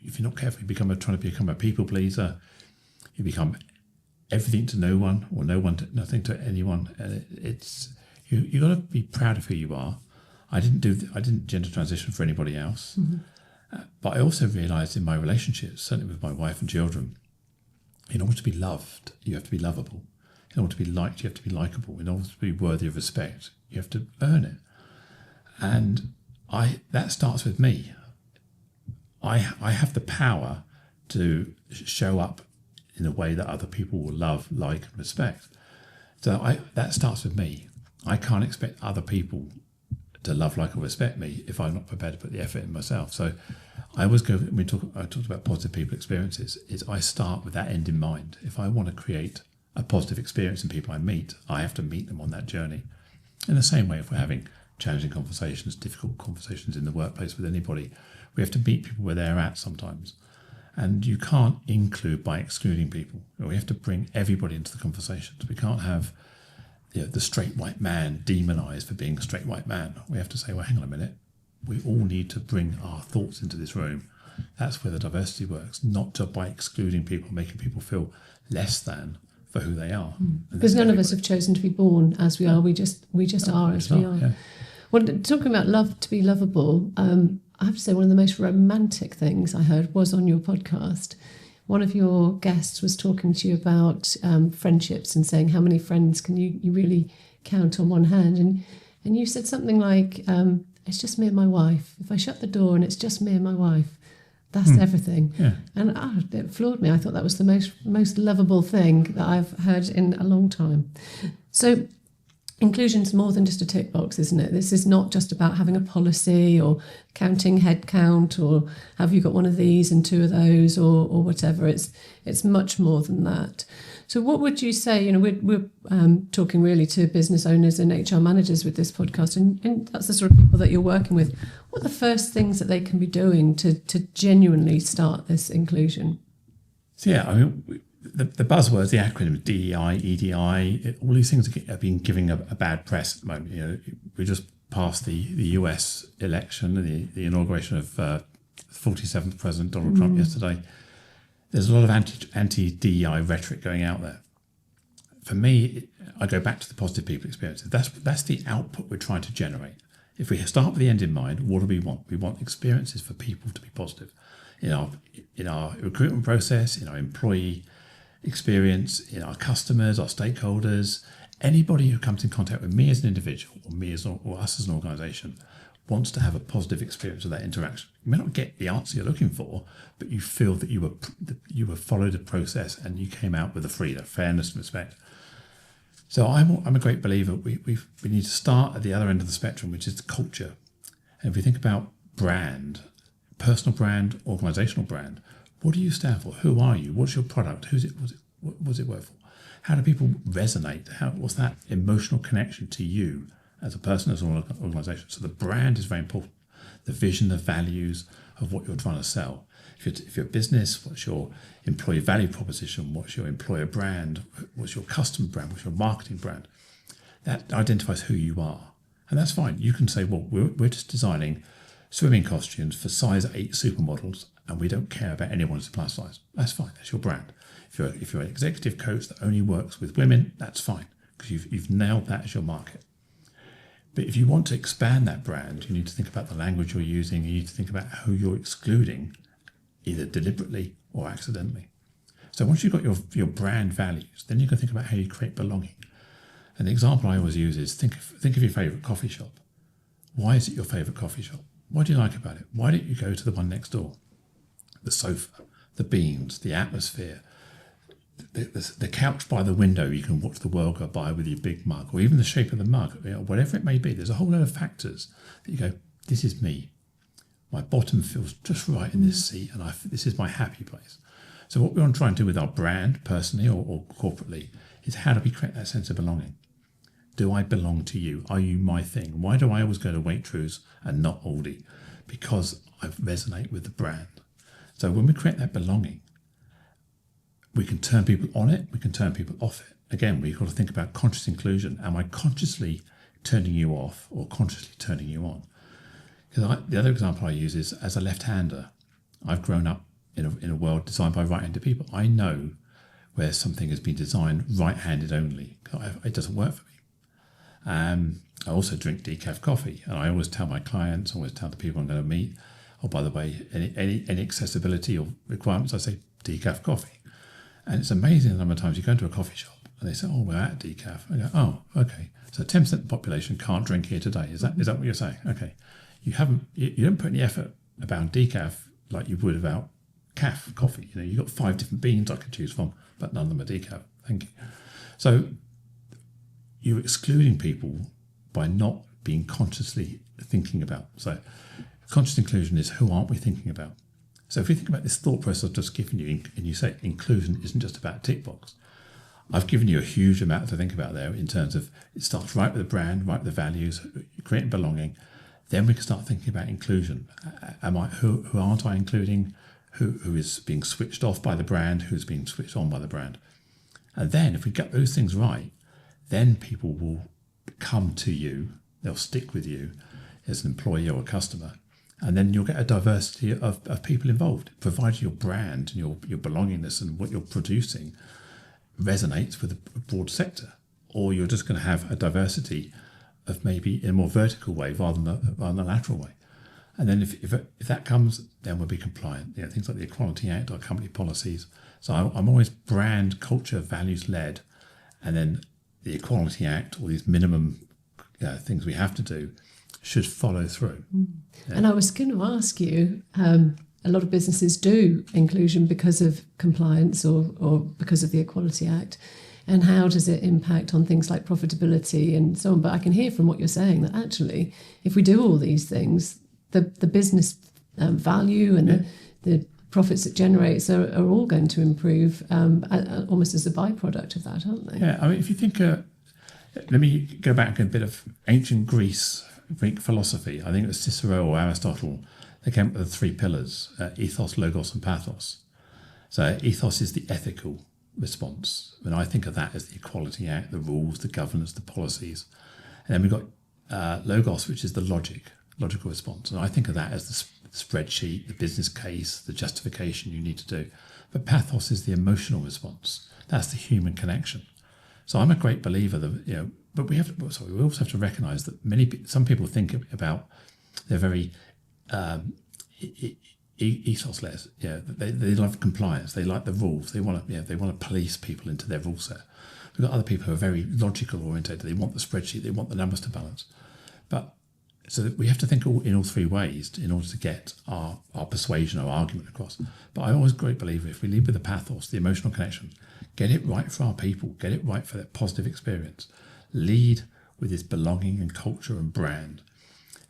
if you're not careful, you trying to become a people pleaser. You become everything to no one, or nothing to anyone. And you got to be proud of who you are. I didn't gender transition for anybody else. Mm-hmm. But I also realised in my relationships, certainly with my wife and children, in order to be loved, you have to be lovable. In order to be liked, you have to be likeable. In order to be worthy of respect, you have to earn it. And that starts with me. I have the power to show up in a way that other people will love, like, and respect. So that starts with me. I can't expect other people to love, like, or respect me if I'm not prepared to put the effort in myself. So I always go, I talked about positive people experiences, I start with that end in mind. If I want to create a positive experience in people I meet, I have to meet them on that journey. In the same way, if we're having challenging conversations, difficult conversations in the workplace with anybody, we have to meet people where they're at sometimes. And you can't include by excluding people. We have to bring everybody into the conversations. We can't have the straight white man demonised for being a straight white man. We have to say, well, hang on a minute. We all need to bring our thoughts into this room. That's where the diversity works, not just by excluding people, making people feel less than for who they are. Because none of us have chosen to be born as we are. We just are as we are. Yeah. Well, talking about love to be lovable, I have to say one of the most romantic things I heard was on your podcast. One of your guests was talking to you about friendships and saying how many friends can you really count on one hand. And you said something like, it's just me and my wife. If I shut the door and it's just me and my wife, that's everything. Yeah. And it floored me. I thought that was the most lovable thing that I've heard in a long time. So inclusion's more than just a tick box, isn't it? This is not just about having a policy or counting head count or have you got one of these and two of those or whatever. It's much more than that. So what would you say, we're talking really to business owners and HR managers with this podcast, and that's the sort of people that you're working with. What are the first things that they can be doing to genuinely start this inclusion? So the buzzwords, the acronym DEI, EDI, all these things have been giving a bad press at the moment. We just passed the US election, the inauguration of 47th President Donald Trump yesterday. There's a lot of anti-DEI rhetoric going out there. for me, I go back to the positive people experiences. That's the output we're trying to generate. If we start with the end in mind, what do we want? We want experiences for people to be positive. In our recruitment process, in our employee experience, in our customers, our stakeholders, anybody who comes in contact with me as an individual or us as an organisation wants to have a positive experience of that interaction. You may not get the answer you're looking for, but you feel that you were followed a process and you came out with a freedom, fairness, and respect. So I'm a great believer. We need to start at the other end of the spectrum, which is the culture. And if we think about brand, personal brand, organisational brand, what do you stand for? Who are you? What's your product? What's it work for? How do people resonate? What's that emotional connection to you as a person, as an organisation? So the brand is very important. The vision, the values of what you're trying to sell. If you're a business, what's your employee value proposition? What's your employer brand? What's your customer brand? What's your marketing brand? That identifies who you are. And that's fine. You can say, well, we're just designing swimming costumes for size 8 supermodels, and we don't care about anyone's supply size. That's fine. That's your brand. If you're an executive coach that only works with women, that's fine, because you've nailed that as your market. But if you want to expand that brand, you need to think about the language you're using. You need to think about who you're excluding, either deliberately or accidentally. So once you've got your brand values, then you can think about how you create belonging. And the example I always use is think of your favourite coffee shop. Why is it your favourite coffee shop? What do you like about it? Why don't you go to the one next door? The sofa, the beams, the atmosphere, the couch by the window you can watch the world go by with your big mug, or even the shape of the mug, whatever it may be. There's a whole lot of factors that you go, this is me. My bottom feels just right in this seat, and this is my happy place. So what we want to try and do with our brand, personally or corporately, is how do we create that sense of belonging? Do I belong to you? Are you my thing? Why do I always go to Waitrose and not Aldi? Because I resonate with the brand. So when we create that belonging, we can turn people on it, we can turn people off it. Again, we've got to think about conscious inclusion. Am I consciously turning you off or consciously turning you on? Because the other example I use is, as a left-hander, I've grown up in a world designed by right-handed people. I know where something has been designed right-handed only. It doesn't work for me. I also drink decaf coffee, and I always tell my clients, always tell the people I'm going to meet, oh, by the way, any accessibility or requirements, I say decaf coffee. And it's amazing the number of times you go into a coffee shop and they say, oh, we're at decaf. I go, oh, okay. So 10% of the population can't drink here today. Is that what you're saying? Okay. You don't put any effort about decaf like you would about caf coffee. You've got 5 different beans I could choose from, but none of them are decaf. Thank you. So you're excluding people by not being consciously thinking about. So conscious inclusion is, who aren't we thinking about? So if we think about this thought process I've just given you, and you say inclusion isn't just about a tick box, I've given you a huge amount to think about there in terms of it starts right with the brand, right with the values, creating belonging. Then we can start thinking about inclusion. Who aren't I including? Who is being switched off by the brand? Who's being switched on by the brand? And then if we get those things right, then people will come to you. They'll stick with you as an employee or a customer. And then you'll get a diversity of people involved, provided your brand and your belongingness and what you're producing resonates with a broad sector. Or you're just going to have a diversity of maybe in a more vertical way rather than a lateral way. And then if that comes, then we'll be compliant. Things like the Equality Act, our company policies. So I'm always brand, culture, values led. And then the Equality Act, all these minimum things we have to do, should follow through. Yeah. And I was going to ask you, a lot of businesses do inclusion because of compliance or because of the Equality Act. And how does it impact on things like profitability and so on? But I can hear from what you're saying that actually, if we do all these things, the business value and the profits it generates are all going to improve almost as a byproduct of that, aren't they? Yeah, I mean, if you think, let me go back a bit of ancient Greek philosophy. I think it was Cicero or Aristotle. They came up with the 3 pillars, ethos, logos, and pathos. So ethos is the ethical response. When I think of that as the Equality Act, the rules, the governance, the policies. And then we've got logos, which is the logical response. And I think of that as the spreadsheet, the business case, the justification you need to do. But pathos is the emotional response. That's the human connection. So I'm a great believer that, but we also have to recognise that some people think about they're very ethos-less. They love compliance. They like the rules. They want to police people into their rule set. We've got other people who are very logical orientated. They want the spreadsheet. They want the numbers to balance. But so we have to think in all three ways in order to get our persuasion, our argument across. But I'm always a great believer, if we lead with the pathos, the emotional connection, get it right for our people, get it right for that positive experience, lead with this belonging and culture and brand.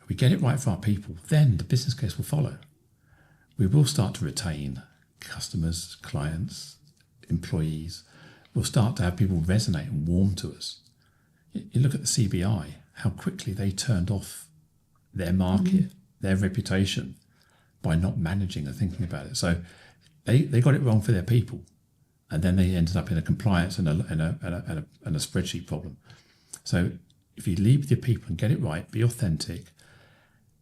If we get it right for our people, then the business case will follow. We will start to retain customers, clients, employees. We'll start to have people resonate and warm to us. You look at the CBI, how quickly they turned off their market, their reputation, by not managing and thinking about it. So they got it wrong for their people, and then they ended up in a compliance and a spreadsheet problem. So if you lead with your people and get it right, be authentic,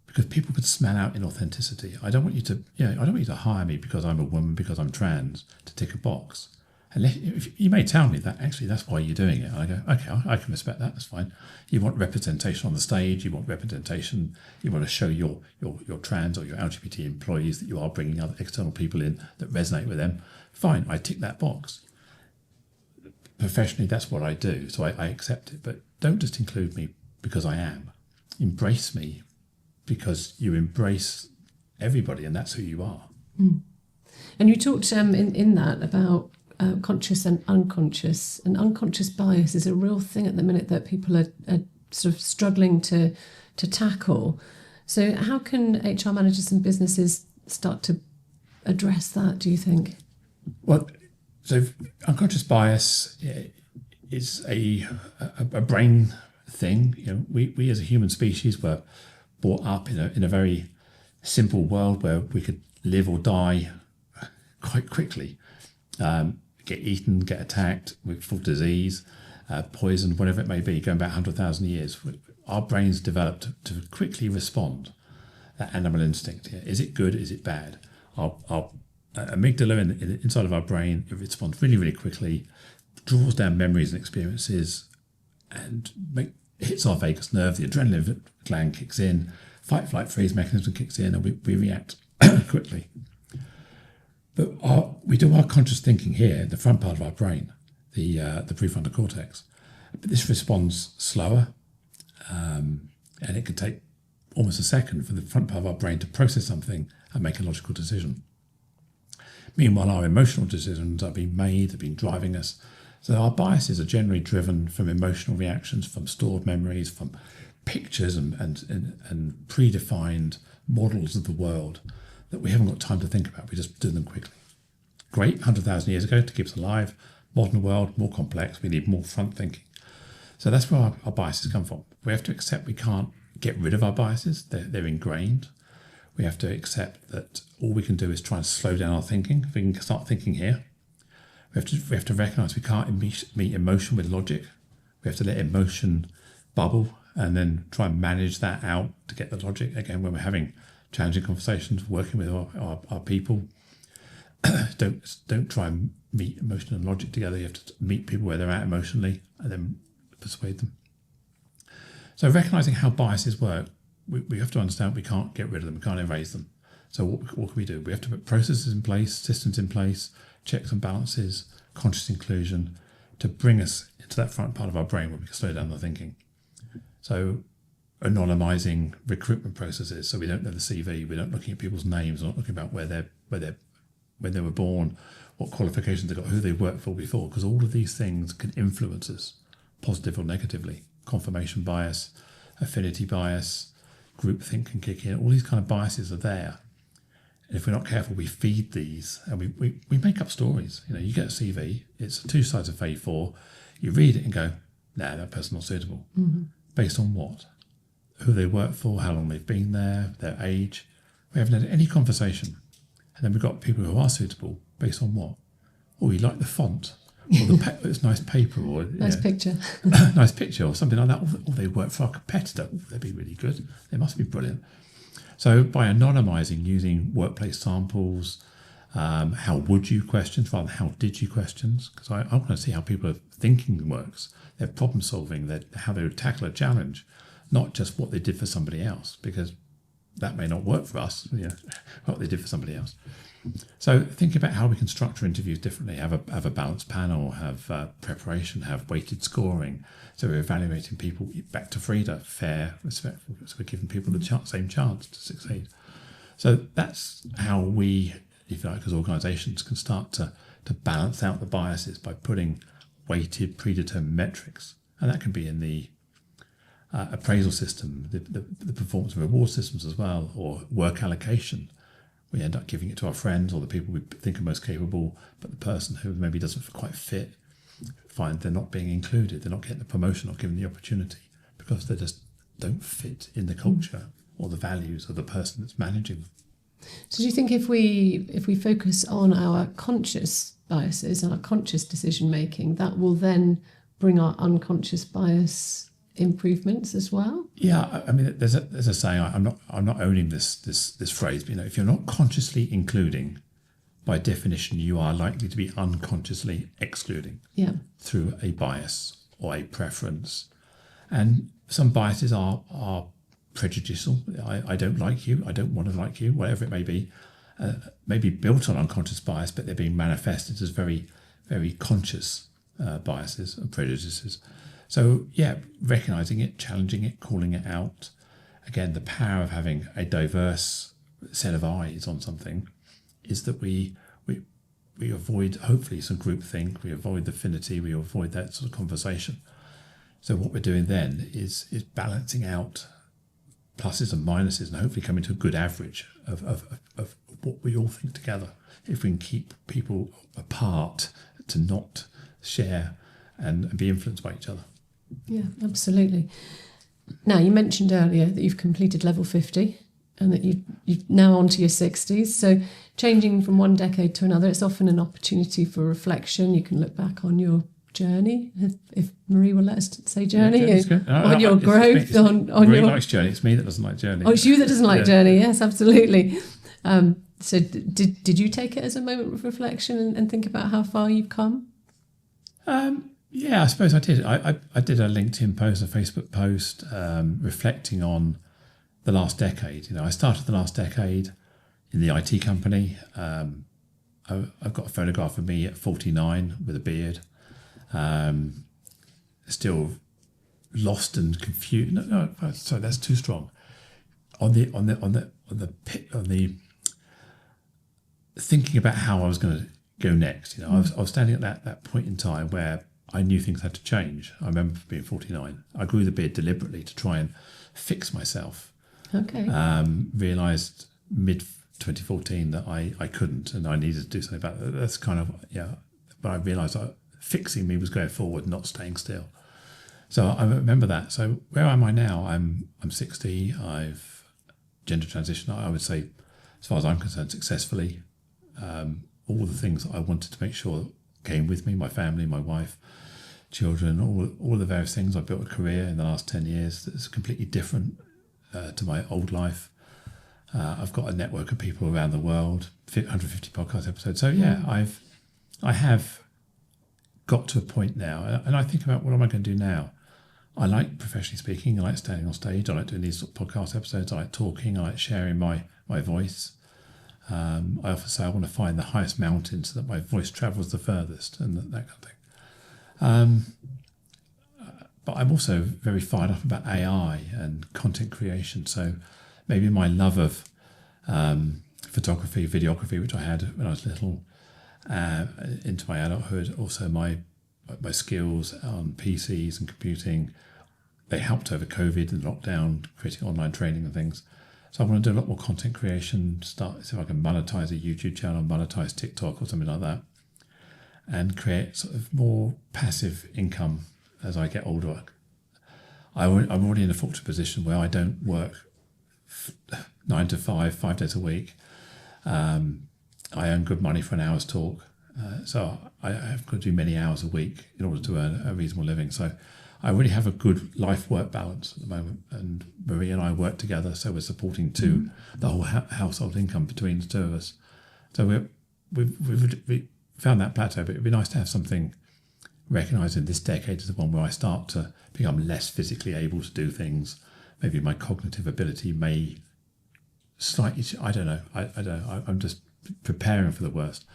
because people could smell out inauthenticity. I don't want you to hire me because I'm a woman, because I'm trans, to tick a box. If you may tell me that actually that's why you're doing it. And I go, okay, I can respect that. That's fine. You want representation on the stage. You want representation. You want to show your trans or your LGBT employees that you are bringing other external people in that resonate with them. Fine, I tick that box. Professionally, that's what I do, so I accept it. But don't just include me because I am. Embrace me because you embrace everybody, and that's who you are. And you talked in that about conscious and unconscious. And unconscious bias is a real thing at the minute that people are sort of struggling to tackle. So how can HR managers and businesses start to address that, do you think? Well, so unconscious bias is a brain thing. We as a human species were brought up in a very simple world where we could live or die quite quickly. Get eaten, get attacked, full of disease, poisoned, whatever it may be, going back 100,000 years. Our brains developed to quickly respond. That animal instinct. Is it good? Is it bad? Our amygdala inside of our brain, it responds really, really quickly, draws down memories and experiences, and hits our vagus nerve. The adrenaline gland kicks in, fight, flight, freeze mechanism kicks in, and we react quickly. But we do our conscious thinking here in the front part of our brain, the prefrontal cortex. But this responds slower, and it can take almost a second for the front part of our brain to process something and make a logical decision. Meanwhile, our emotional decisions are being made, have been driving us. So our biases are generally driven from emotional reactions, from stored memories, from pictures and predefined models of the world that we haven't got time to think about. We just do them quickly. Great, 100,000 years ago to keep us alive. Modern world, more complex. We need more front thinking. So that's where our biases come from. We have to accept we can't get rid of our biases. They're ingrained. We have to accept that all we can do is try and slow down our thinking. We can start thinking here. We have to recognise we can't meet emotion with logic. We have to let emotion bubble and then try and manage that out to get the logic. Again, when we're having challenging conversations, working with our people, don't try and meet emotion and logic together. You have to meet people where they're at emotionally and then persuade them. So recognising how biases work, we have to understand we can't get rid of them, we can't erase them. So what can we do? We have to put processes in place, systems in place, checks and balances, conscious inclusion to bring us into that front part of our brain where we can slow down the thinking. So anonymising recruitment processes, so we don't know the CV, we're not looking at people's names, we're not looking about when they were born, what qualifications they got, who they worked for before, because all of these things can influence us, positive or negatively. Confirmation bias, affinity bias, groupthink can kick in. All these kind of biases are there. And if we're not careful, we feed these and we make up stories. You get a CV, it's 2 sides of A4, you read it and go, nah, that person's not suitable. Mm-hmm. Based on what? Who they work for, how long they've been there, their age. We haven't had any conversation. And then we've got people who are suitable based on what? Oh, you like the font, or it's nice paper, or nice picture. Nice picture, or something like that. Or they work for a competitor. Oh, they'd be really good. They must be brilliant. So by anonymising, using workplace samples, how would you questions rather than how did you questions, because I want to see how people are thinking works, their problem solving, how they would tackle a challenge, not just what they did for somebody else, because that may not work for us, what they did for somebody else. So think about how we can structure interviews differently, have a balanced panel, have preparation, have weighted scoring. So we're evaluating people back to Frida, fair, respectful. So we're giving people the same chance to succeed. So that's how we, if you like, as organisations can start to balance out the biases by putting weighted, predetermined metrics. And that can be in the appraisal system, the performance and reward systems as well, or work allocation. We end up giving it to our friends or the people we think are most capable, but the person who maybe doesn't quite fit, find they're not being included, they're not getting the promotion or given the opportunity because they just don't fit in the culture or the values of the person that's managing them. So do you think if we focus on our conscious biases and our conscious decision making, that will then bring our unconscious bias improvements as well? Yeah, I mean, there's a saying. I'm not owning this phrase, but if you're not consciously including, by definition, you are likely to be unconsciously excluding. Yeah. Through a bias or a preference, and some biases are prejudicial. I don't like you. I don't want to like you. Whatever it may be, maybe built on unconscious bias, but they're being manifested as very, very conscious biases and prejudices. So yeah, recognising it, challenging it, calling it out. Again, the power of having a diverse set of eyes on something is that we avoid, hopefully, some groupthink, we avoid the affinity, we avoid that sort of conversation. So what we're doing then is balancing out pluses and minuses and hopefully coming to a good average of what we all think together. If we can keep people apart to not share and be influenced by each other. Yeah, absolutely. Now, you mentioned earlier that you've completed level 50 and that you're now on to your 60s. So changing from one decade to another, it's often an opportunity for reflection. You can look back on your journey, if Marie will let us say journey, on your growth. On Marie your likes journey. It's me that doesn't like journey. Oh, it's you that doesn't like journey. Yes, absolutely. So did you take it as a moment of reflection and think about how far you've come? Yeah, I suppose I did. I did a LinkedIn post, a Facebook post, reflecting on the last decade. I started the last decade in the IT company. I've got a photograph of me at 49 with a beard, still lost and confused. No, sorry, that's too strong. On the thinking about how I was going to go next. I was standing at that point in time where I knew things had to change. I remember being 49. I grew the beard deliberately to try and fix myself. Okay. Realised mid-2014 that I couldn't and I needed to do something about it. That's kind of, but I realised fixing me was going forward, not staying still. So I remember that. So where am I now? I'm 60. I've gender transitioned, I would say, as far as I'm concerned, successfully. All the things that I wanted to make sure came with me, my family, my wife, children, all the various things. I built a career in the last 10 years that's completely different to my old life. I've got a network of people around the world, 150 podcast episodes. So I have got to a point now, and I think about what am I going to do now. I like professionally speaking. I like standing on stage. I like doing these sort of podcast episodes. I like talking. I like sharing my voice. I often say I want to find the highest mountain so that my voice travels the furthest and that kind of thing. But I'm also very fired up about AI and content creation. So maybe my love of photography, videography, which I had when I was little, into my adulthood, also my skills on PCs and computing, they helped over COVID and lockdown, creating online training and things. So I want to do a lot more content creation, see if I can monetize a YouTube channel, monetize TikTok or something like that, and create sort of more passive income as I get older. I'm already in a fortunate position where I don't work 9 to 5 days a week. I earn good money for an hour's talk. So I have got to do many hours a week in order to earn a reasonable living. So I really have a good life-work balance at the moment. And Marie and I work together, so we're supporting the whole household income between the two of us. So we've found that plateau, but it'd be nice to have something recognised in this decade as the one where I start to become less physically able to do things. Maybe my cognitive ability may slightly, I don't know. I'm just preparing for the worst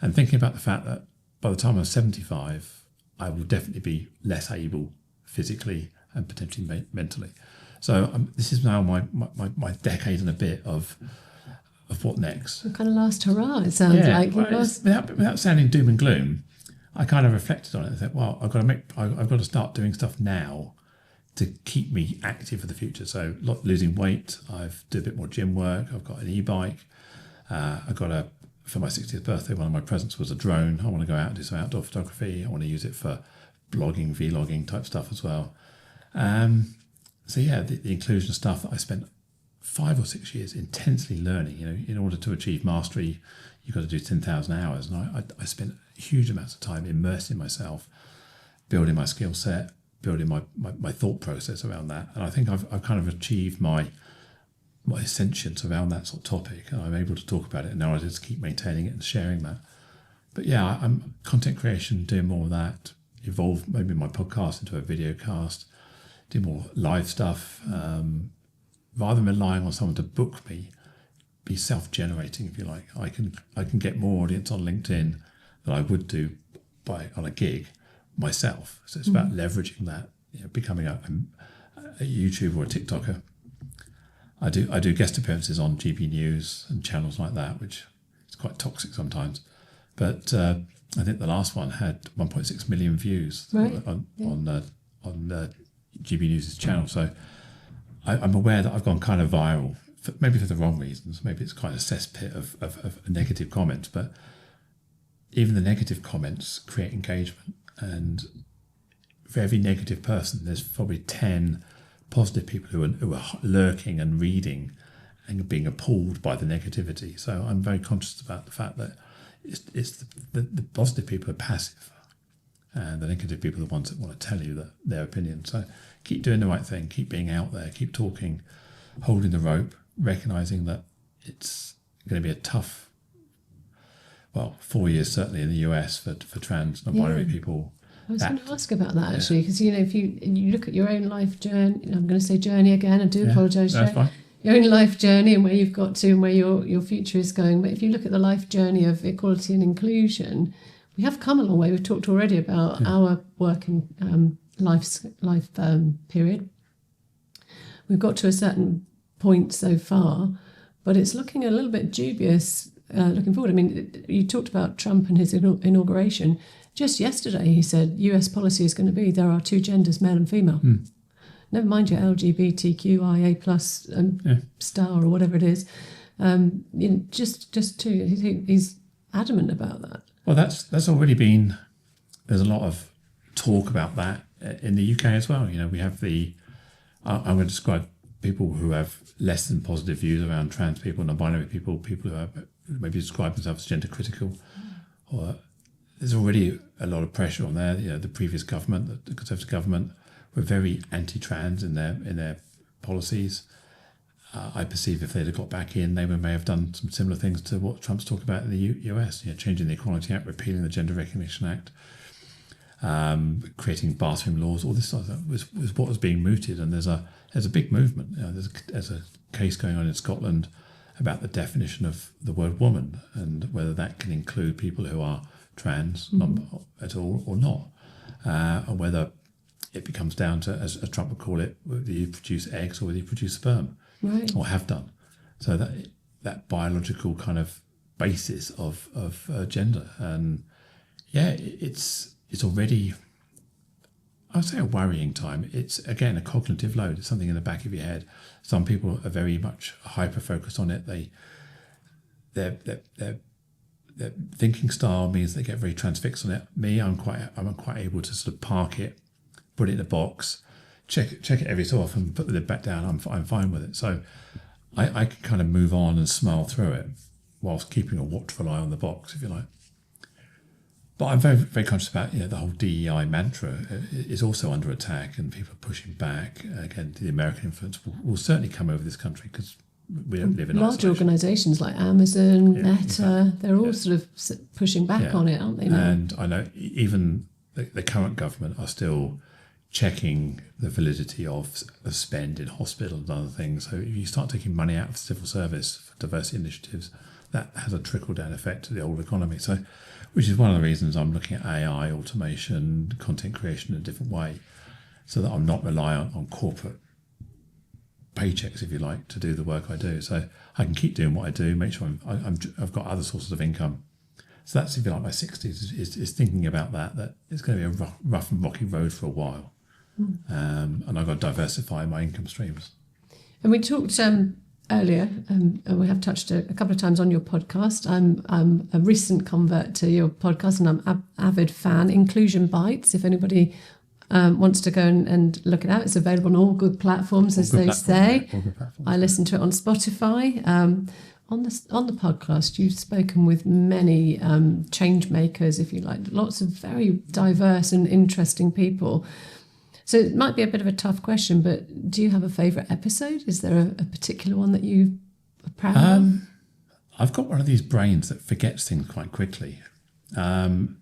and thinking about the fact that by the time I'm 75, I will definitely be less able physically and potentially mentally. So this is now my decade and a bit of what next. What kind of last hurrah it sounds like. Well, without sounding doom and gloom, I kind of reflected on it and said, well, I've got to start doing stuff now to keep me active for the future. So losing weight, I've do a bit more gym work, I've got an e-bike, for my 60th birthday, one of my presents was a drone. I want to go out and do some outdoor photography. I want to use it for blogging, vlogging type stuff as well. So yeah, the inclusion stuff that I spent 5 or 6 years intensely learning. In order to achieve mastery, you've got to do 10,000 hours. And I spent huge amounts of time immersing myself, building my skill set, building my thought process around that. And I think I've kind of achieved my sentience around that sort of topic, and I'm able to talk about it, and now I just keep maintaining it and sharing that. But yeah, I'm content creation, doing more of that, evolve maybe my podcast into a video cast, do more live stuff, rather than relying on someone to book me, be self-generating, if you like. I can get more audience on LinkedIn than I would do on a gig myself. So it's about leveraging that, becoming a YouTuber or a TikToker. I do guest appearances on GB News and channels like that, which is quite toxic sometimes. But I think the last one had 1.6 million views on GB News' channel. So I'm aware that I've gone kind of viral, maybe for the wrong reasons. Maybe it's quite a cesspit of negative comments, but even the negative comments create engagement. And for every negative person, there's probably 10 positive people who are lurking and reading and being appalled by the negativity. So I'm very conscious about the fact that it's the positive people are passive, and the negative people are the ones that want to tell you their opinion. So keep doing the right thing, keep being out there, keep talking, holding the rope, recognising that it's going to be a tough, 4 years certainly in the US for trans, non-binary people. I was going to ask about that actually, because if you look at your own life journey, I'm going to say journey again, I do apologise. That's fine. Your own life journey and where you've got to and where your future is going. But if you look at the life journey of equality and inclusion, we have come a long way. We've talked already about our working life period. We've got to a certain point so far, but it's looking a little bit dubious looking forward. I mean, you talked about Trump and his inauguration. Just yesterday, he said US policy is going to be there are 2 genders, male and female. Never mind your LGBTQIA plus star or whatever it is. Just 2. He's adamant about that. Well, that's already been. There's a lot of talk about that in the UK as well. We have I'm going to describe people who have less than positive views around trans people, non-binary people who have maybe describe themselves as gender critical, or there's already a lot of pressure on there. The previous government, the Conservative government, were very anti-trans in their policies. I perceive if they'd have got back in, they may have done some similar things to what Trump's talking about in the US, changing the Equality Act, repealing the Gender Recognition Act, creating bathroom laws. All this stuff was what was being mooted, and there's a big movement. There's a case going on in Scotland about the definition of the word woman and whether that can include people who are trans not at all or not, and whether it becomes down to, as Trump would call it, whether you produce eggs or whether you produce sperm, or have done. So that biological kind of basis of gender, and it's already, I would say, a worrying time. It's again a cognitive load. It's something in the back of your head. Some people are very much hyper focused on it. Their thinking style means they get very transfixed on it. Me, I'm quite able to sort of park it, put it in a box, check it every so often, put the lid back down. I'm fine with it. So I can kind of move on and smile through it whilst keeping a watchful eye on the box, if you like. But I'm very, very conscious about the whole DEI mantra is also under attack, and people are pushing back. Again, the American influence will certainly come over this country because we don't live in large isolation. organisations like Amazon, Meta, exactly. they're all sort of pushing back on it, aren't they? Now? And I know even the current government are still checking the validity of spend in hospitals and other things. So if you start taking money out of civil service for diversity initiatives, that has a trickle-down effect to the whole economy. So, which is one of the reasons I'm looking at AI, automation, content creation in a different way, so that I'm not reliant on corporate paychecks, if you like, to do the work I do. So I can keep doing what I do, make sure I've got other sources of income. So that's, if you like, my 60s is thinking about that it's going to be a rough and rocky road for a while. And I've got to diversify my income streams. And we talked earlier, and we have touched a couple of times on your podcast. I'm a recent convert to your podcast, and I'm an avid fan. Inclusion Bites, if anybody wants to go and look it out, it's available on all good platforms, as they say. I listen to it on Spotify. On the podcast, you've spoken with many change makers, if you like, lots of very diverse and interesting people. So it might be a bit of a tough question, but do you have a favourite episode? Is there a particular one that you are proud of? I've got one of these brains that forgets things quite quickly. I've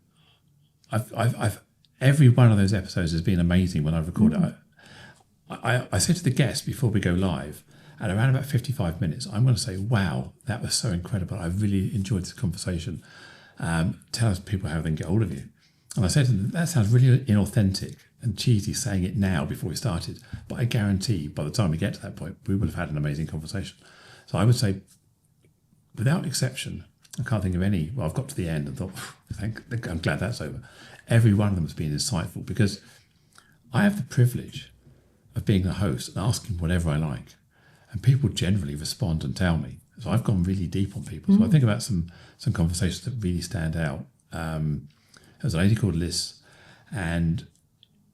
every one of those episodes has been amazing when I've recorded it. I said to the guest before we go live, at around about 55 minutes, I'm going to say, wow, that was so incredible. I really enjoyed this conversation. Tell us people how they can get hold of you. And I said to them, that sounds really inauthentic and cheesy saying it now before we started, but I guarantee by the time we get to that point, we will have had an amazing conversation. So I would say, without exception, I can't think of any. Well, I've got to the end and thought, I'm glad that's over. Every one of them has been insightful because I have the privilege of being a host and asking whatever I like. And people generally respond and tell me. So I've gone really deep on people. So I think about some conversations that really stand out. There was a lady called Liz, and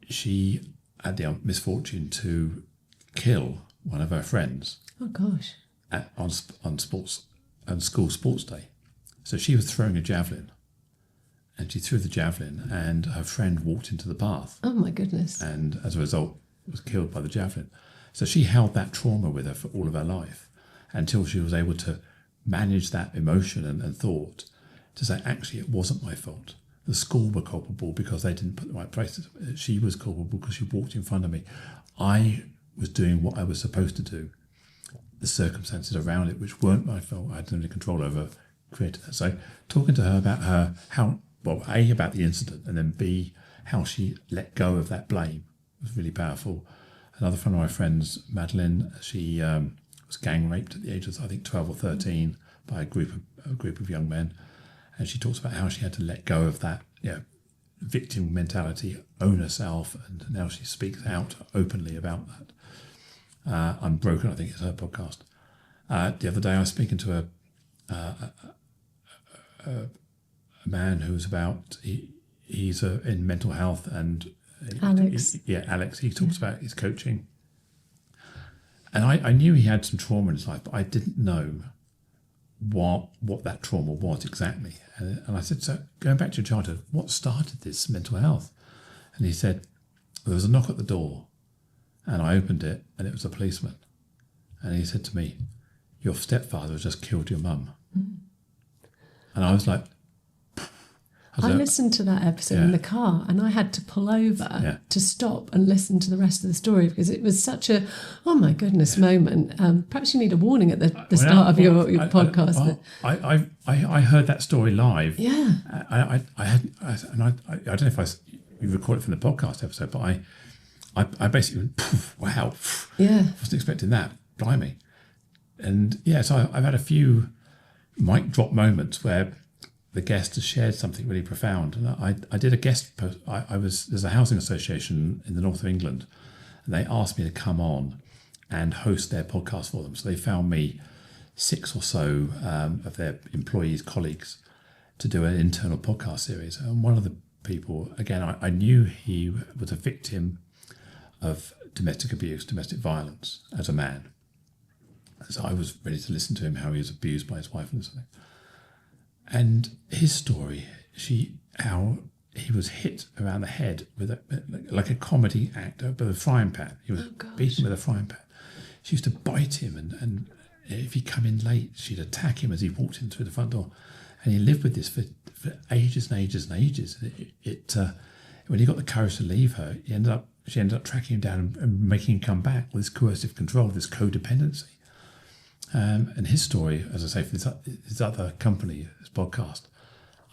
she had the misfortune to kill one of her friends. Oh gosh! On school sports day. So she was throwing a javelin, and she threw the javelin, and her friend walked into the path. Oh my goodness! And as a result, was killed by the javelin. So she held that trauma with her for all of her life until she was able to manage that emotion and thought to say, actually, it wasn't my fault. The school were culpable because they didn't put the right places. She was culpable because she walked in front of me. I was doing what I was supposed to do. The circumstances around it, which weren't my fault, I had no control over, created that. So talking to her about A, about the incident, and then B, how she let go of that blame was really powerful. Another friend of my friends, Madeline, she was gang raped at the age of, I think, 12 or 13 by a group of young men. And she talks about how she had to let go of that victim mentality, own herself, and now she speaks out openly about that. Unbroken, I think, is her podcast. The other day I was speaking to a man who was he's in mental health, and Alex. Alex. He talks about his coaching. And I knew he had some trauma in his life, but I didn't know what that trauma was exactly. And I said, so going back to your childhood, what started this mental health? And he said, there was a knock at the door, and I opened it, and it was a policeman. And he said to me, your stepfather has just killed your mum. And I was like, I listened to that episode in the car, and I had to pull over to stop and listen to the rest of the story because it was such a, oh my goodness, moment. Perhaps you need a warning at the start of your podcast. I heard that story live. Yeah. I don't know if you record it from the podcast episode, but I basically went, wow. Yeah. I wasn't expecting that. Blimey. And so I've had a few mic drop moments where the guest has shared something really profound. And I did a guest post. There's a housing association in the north of England, and they asked me to come on and host their podcast for them. So they found me 6 or so of their employees, colleagues, to do an internal podcast series. And one of the people, again, I knew he was a victim of domestic abuse, domestic violence as a man. So I was ready to listen to him, how he was abused by his wife and something. And his story, how he was hit around the head with like a comedy actor with a frying pan. He was beaten with a frying pan. She used to bite him, and if he'd come in late, she'd attack him as he walked in through the front door. And he lived with this for ages and ages and ages. When he got the courage to leave her, she ended up tracking him down and making him come back with this coercive control, this codependency. And his story, as I say, for this other company, this podcast,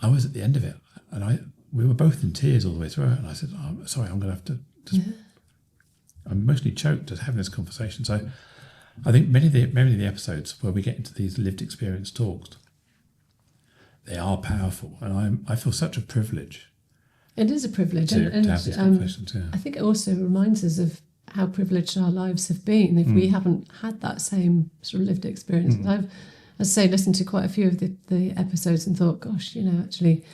I was at the end of it, and we were both in tears all the way through it. And I said, "Oh, sorry, I'm going to have to just." Yeah. I'm mostly choked just having this conversation. So, I think many of the episodes where we get into these lived experience talks, they are powerful, and I feel such a privilege. It is a privilege, to have these conversations. Yeah. I think it also reminds us of how privileged our lives have been if we haven't had that same sort of lived experience. I've, as I say, listened to quite a few of the episodes and thought, gosh, actually,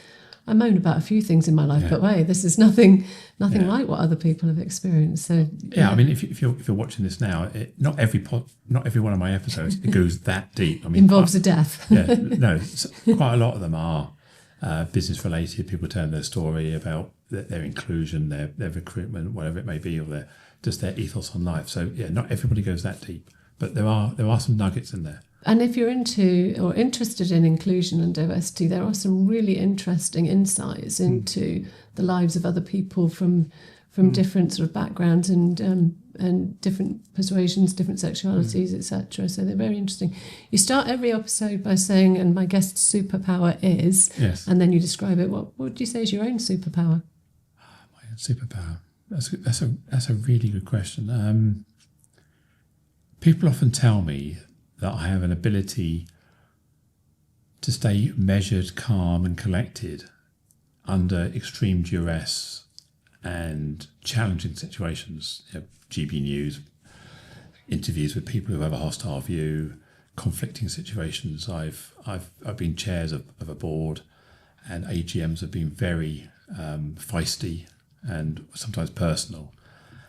I moan about a few things in my life, but wait, this is nothing like what other people have experienced. So I mean, if you're watching this now, not every one of my episodes it goes that deep. I mean, involves a death. No, quite a lot of them are business related. People telling their story about their inclusion, their recruitment, whatever it may be, or their ethos on life. So not everybody goes that deep, but there are some nuggets in there. And if you're into or interested in inclusion and diversity, there are some really interesting insights into the lives of other people from different sort of backgrounds and different persuasions, different sexualities, etc. So they're very interesting. You start every episode by saying, "And my guest's superpower is," yes, and then you describe it. What would you say is your own superpower? My own superpower. That's a really good question. People often tell me that I have an ability to stay measured, calm and collected under extreme duress and challenging situations. GB News, interviews with people who have a hostile view, conflicting situations. I've been chairs of a board, and AGMs have been very feisty and sometimes personal.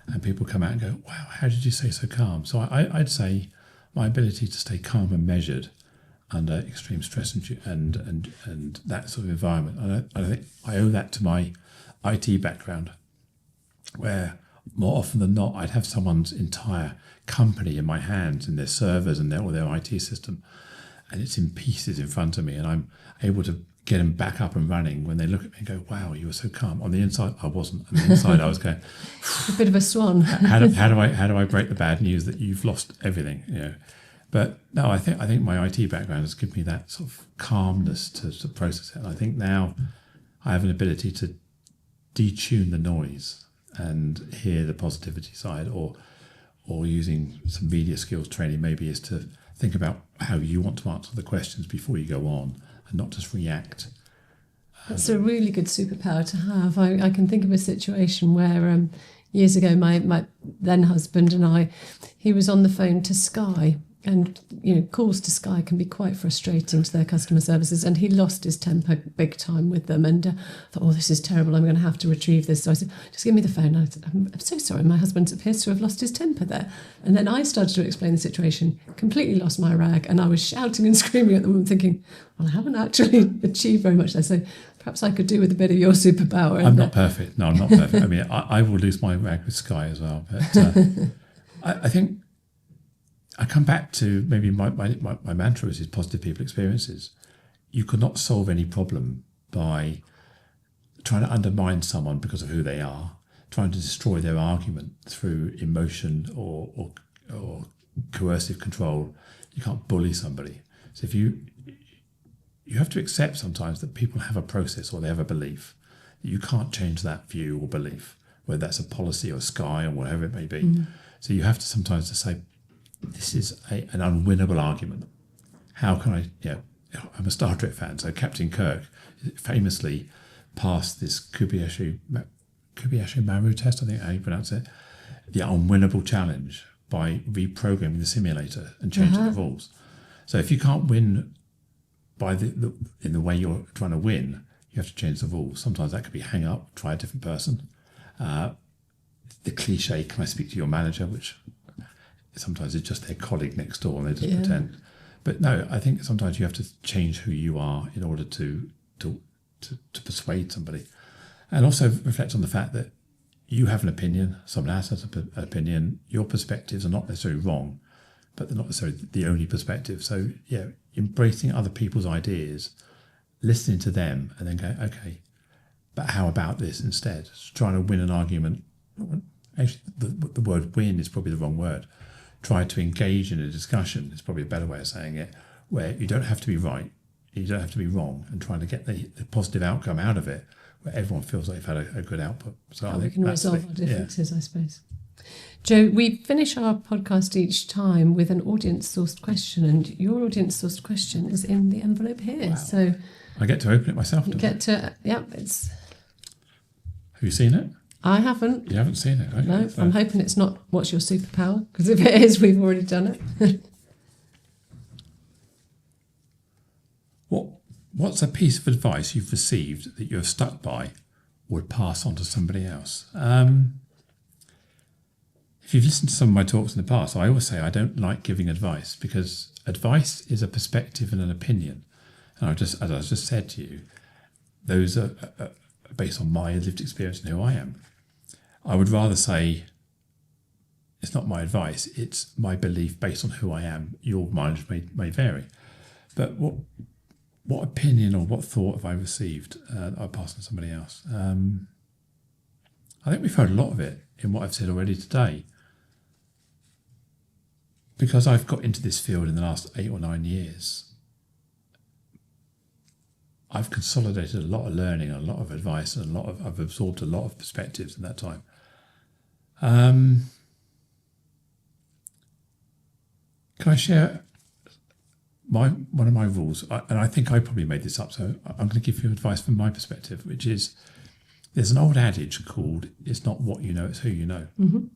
And people come out and go, "Wow, how did you stay so calm?" So I'd say my ability to stay calm and measured under extreme stress and that sort of environment. And I think I owe that to my IT background, where more often than not, I'd have someone's entire company in my hands, in their servers and their IT system, and it's in pieces in front of me, and I'm able to get them back up and running when they look at me and go, "Wow, you were so calm." On the inside, I wasn't. On the inside, I was going, a bit of a swan. how do I break the bad news that you've lost everything? But no, I think my IT background has given me that sort of calmness to process it. And I think now I have an ability to detune the noise and hear the positivity side, or using some media skills training maybe, is to think about how you want to answer the questions before you go on and not just react. That's a really good superpower to have. I can think of a situation where years ago my then husband and he was on the phone to Sky. And, calls to Sky can be quite frustrating to their customer services. And he lost his temper big time with them and thought, "Oh, this is terrible. I'm going to have to retrieve this." So I said, "Just give me the phone." And I said, I'm so sorry. My husband appears to have lost his temper there. And then I started to explain the situation, completely lost my rag. And I was shouting and screaming at the woman thinking, well, I haven't actually achieved very much there. So perhaps I could do with a bit of your superpower. I'm not perfect. No, I'm not perfect. I mean, I will lose my rag with Sky as well. But I think I come back to maybe my mantra is positive people experiences. You cannot solve any problem by trying to undermine someone because of who they are, trying to destroy their argument through emotion or coercive control. You can't bully somebody. So if you have to accept sometimes that people have a process or they have a belief. You can't change that view or belief, whether that's a policy or Sky or whatever it may be. So you have to sometimes to say, this is an unwinnable argument. How can I, I'm a Star Trek fan, so Captain Kirk famously passed this Kobayashi Maru test, I think how you pronounce it, the unwinnable challenge by reprogramming the simulator and changing the rules. So if you can't win by in the way you're trying to win, you have to change the rules. Sometimes that could be hang up, try a different person. The cliche, can I speak to your manager, which sometimes it's just their colleague next door and they just pretend. But no, I think sometimes you have to change who you are in order to persuade somebody. And also reflect on the fact that you have an opinion, someone else has an opinion, your perspectives are not necessarily wrong, but they're not necessarily the only perspective. So yeah, embracing other people's ideas, listening to them, and then go, okay, but how about this instead? Trying to win an argument. Actually, the word win is probably the wrong word. Try to engage in a discussion is probably a better way of saying it, where you don't have to be right, you don't have to be wrong, and trying to get the positive outcome out of it, where everyone feels like they've had a good output. So I think we can resolve our differences, I suppose. Jo, we finish our podcast each time with an audience-sourced question, and your audience-sourced question is in the envelope here. Wow. So I get to open it myself. It's. Have you seen it? I haven't. You haven't seen it? Okay. No, I'm hoping it's not what's your superpower, because if it is, we've already done it. What's a piece of advice you've received that you're stuck by or would pass on to somebody else? If you've listened to some of my talks in the past, I always say I don't like giving advice, because advice is a perspective and an opinion. And as I just said to you, those are based on my lived experience and who I am. I would rather say it's not my advice, it's my belief based on who I am. Your mileage may vary. But what opinion or what thought have I received that I pass on to somebody else? I think we've heard a lot of it in what I've said already today. Because I've got into this field in the last 8 or 9 years, I've consolidated a lot of learning, a lot of advice, and I've absorbed a lot of perspectives in that time. Can I share one of my rules? And I think I probably made this up, so I'm going to give you advice from my perspective, which is, there's an old adage called, it's not what you know, it's who you know. Mm-hmm.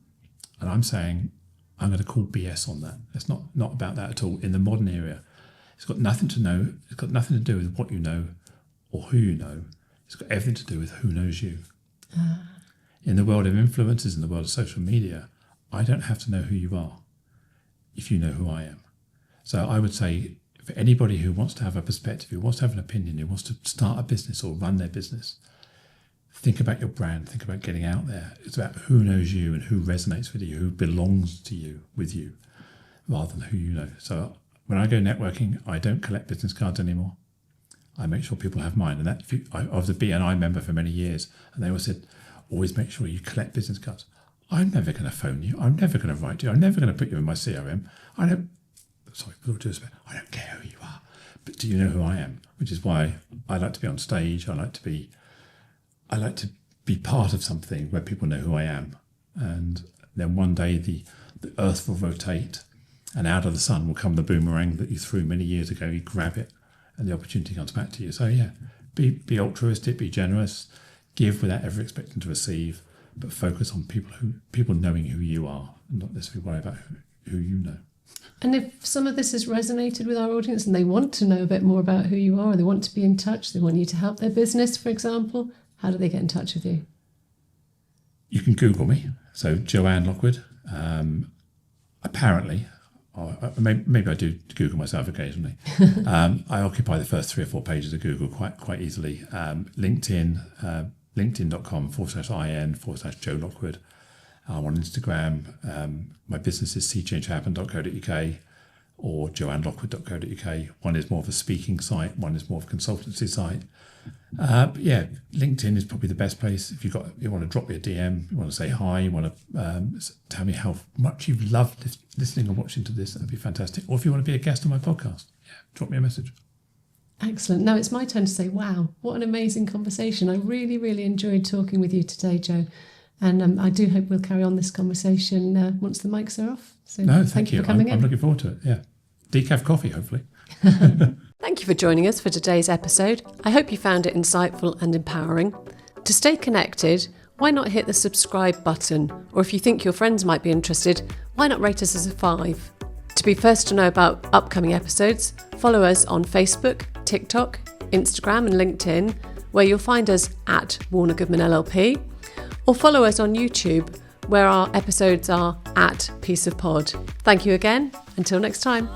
And I'm saying, I'm going to call BS on that. It's not about that at all. In the modern era, it's got nothing to know. It's got nothing to do with what you know or who you know. It's got everything to do with who knows you. In the world of influencers, in the world of social media, I don't have to know who you are if you know who I am. So I would say, for anybody who wants to have a perspective, who wants to have an opinion, who wants to start a business or run their business, think about your brand, think about getting out there. It's about who knows you and who resonates with you, who belongs to you, with you, rather than who you know. So when I go networking, I don't collect business cards anymore. I make sure people have mine. And I was a BNI member for many years, and they always said, always make sure you collect business cards. I'm never going to phone you. I'm never going to write to you. I'm never going to put you in my CRM. I don't care who you are, but do you know who I am? Which is why I like to be on stage. I like to be part of something where people know who I am. And then one day the earth will rotate, and out of the sun will come the boomerang that you threw many years ago. You grab it and the opportunity comes back to you. So yeah, be altruistic, be generous, give without ever expecting to receive, but focus on people knowing who you are, and not necessarily worry about who you know. And if some of this has resonated with our audience and they want to know a bit more about who you are, or they want to be in touch, they want you to help their business, for example, how do they get in touch with you? You can Google me. So Joanne Lockwood. Apparently, maybe I do Google myself occasionally. I occupy the first 3 or 4 pages of Google quite easily. LinkedIn, linkedin.com/in/Joe Lockwood. I'm on Instagram. My business is seechangehappen.co.uk or joannelockwood.co.uk. One is more of a speaking site, one is more of a consultancy site. But yeah, LinkedIn is probably the best place. If you want to drop me a DM, you want to say hi, you want to tell me how much you've loved listening and watching to this, that'd be fantastic. Or if you want to be a guest on my podcast, drop me a message. Excellent. Now it's my turn to say, wow, what an amazing conversation. I really, really enjoyed talking with you today, Joe. And I do hope we'll carry on this conversation once the mics are off. So thank you for coming in. I'm looking forward to it. Yeah. Decaf coffee, hopefully. Thank you for joining us for today's episode. I hope you found it insightful and empowering. To stay connected, why not hit the subscribe button? Or if you think your friends might be interested, why not rate us as a 5? To be first to know about upcoming episodes, follow us on Facebook, TikTok, Instagram and LinkedIn, where you'll find us at Warner Goodman LLP. Or follow us on YouTube, where our episodes are at Piece of Pod. Thank you again. Until next time.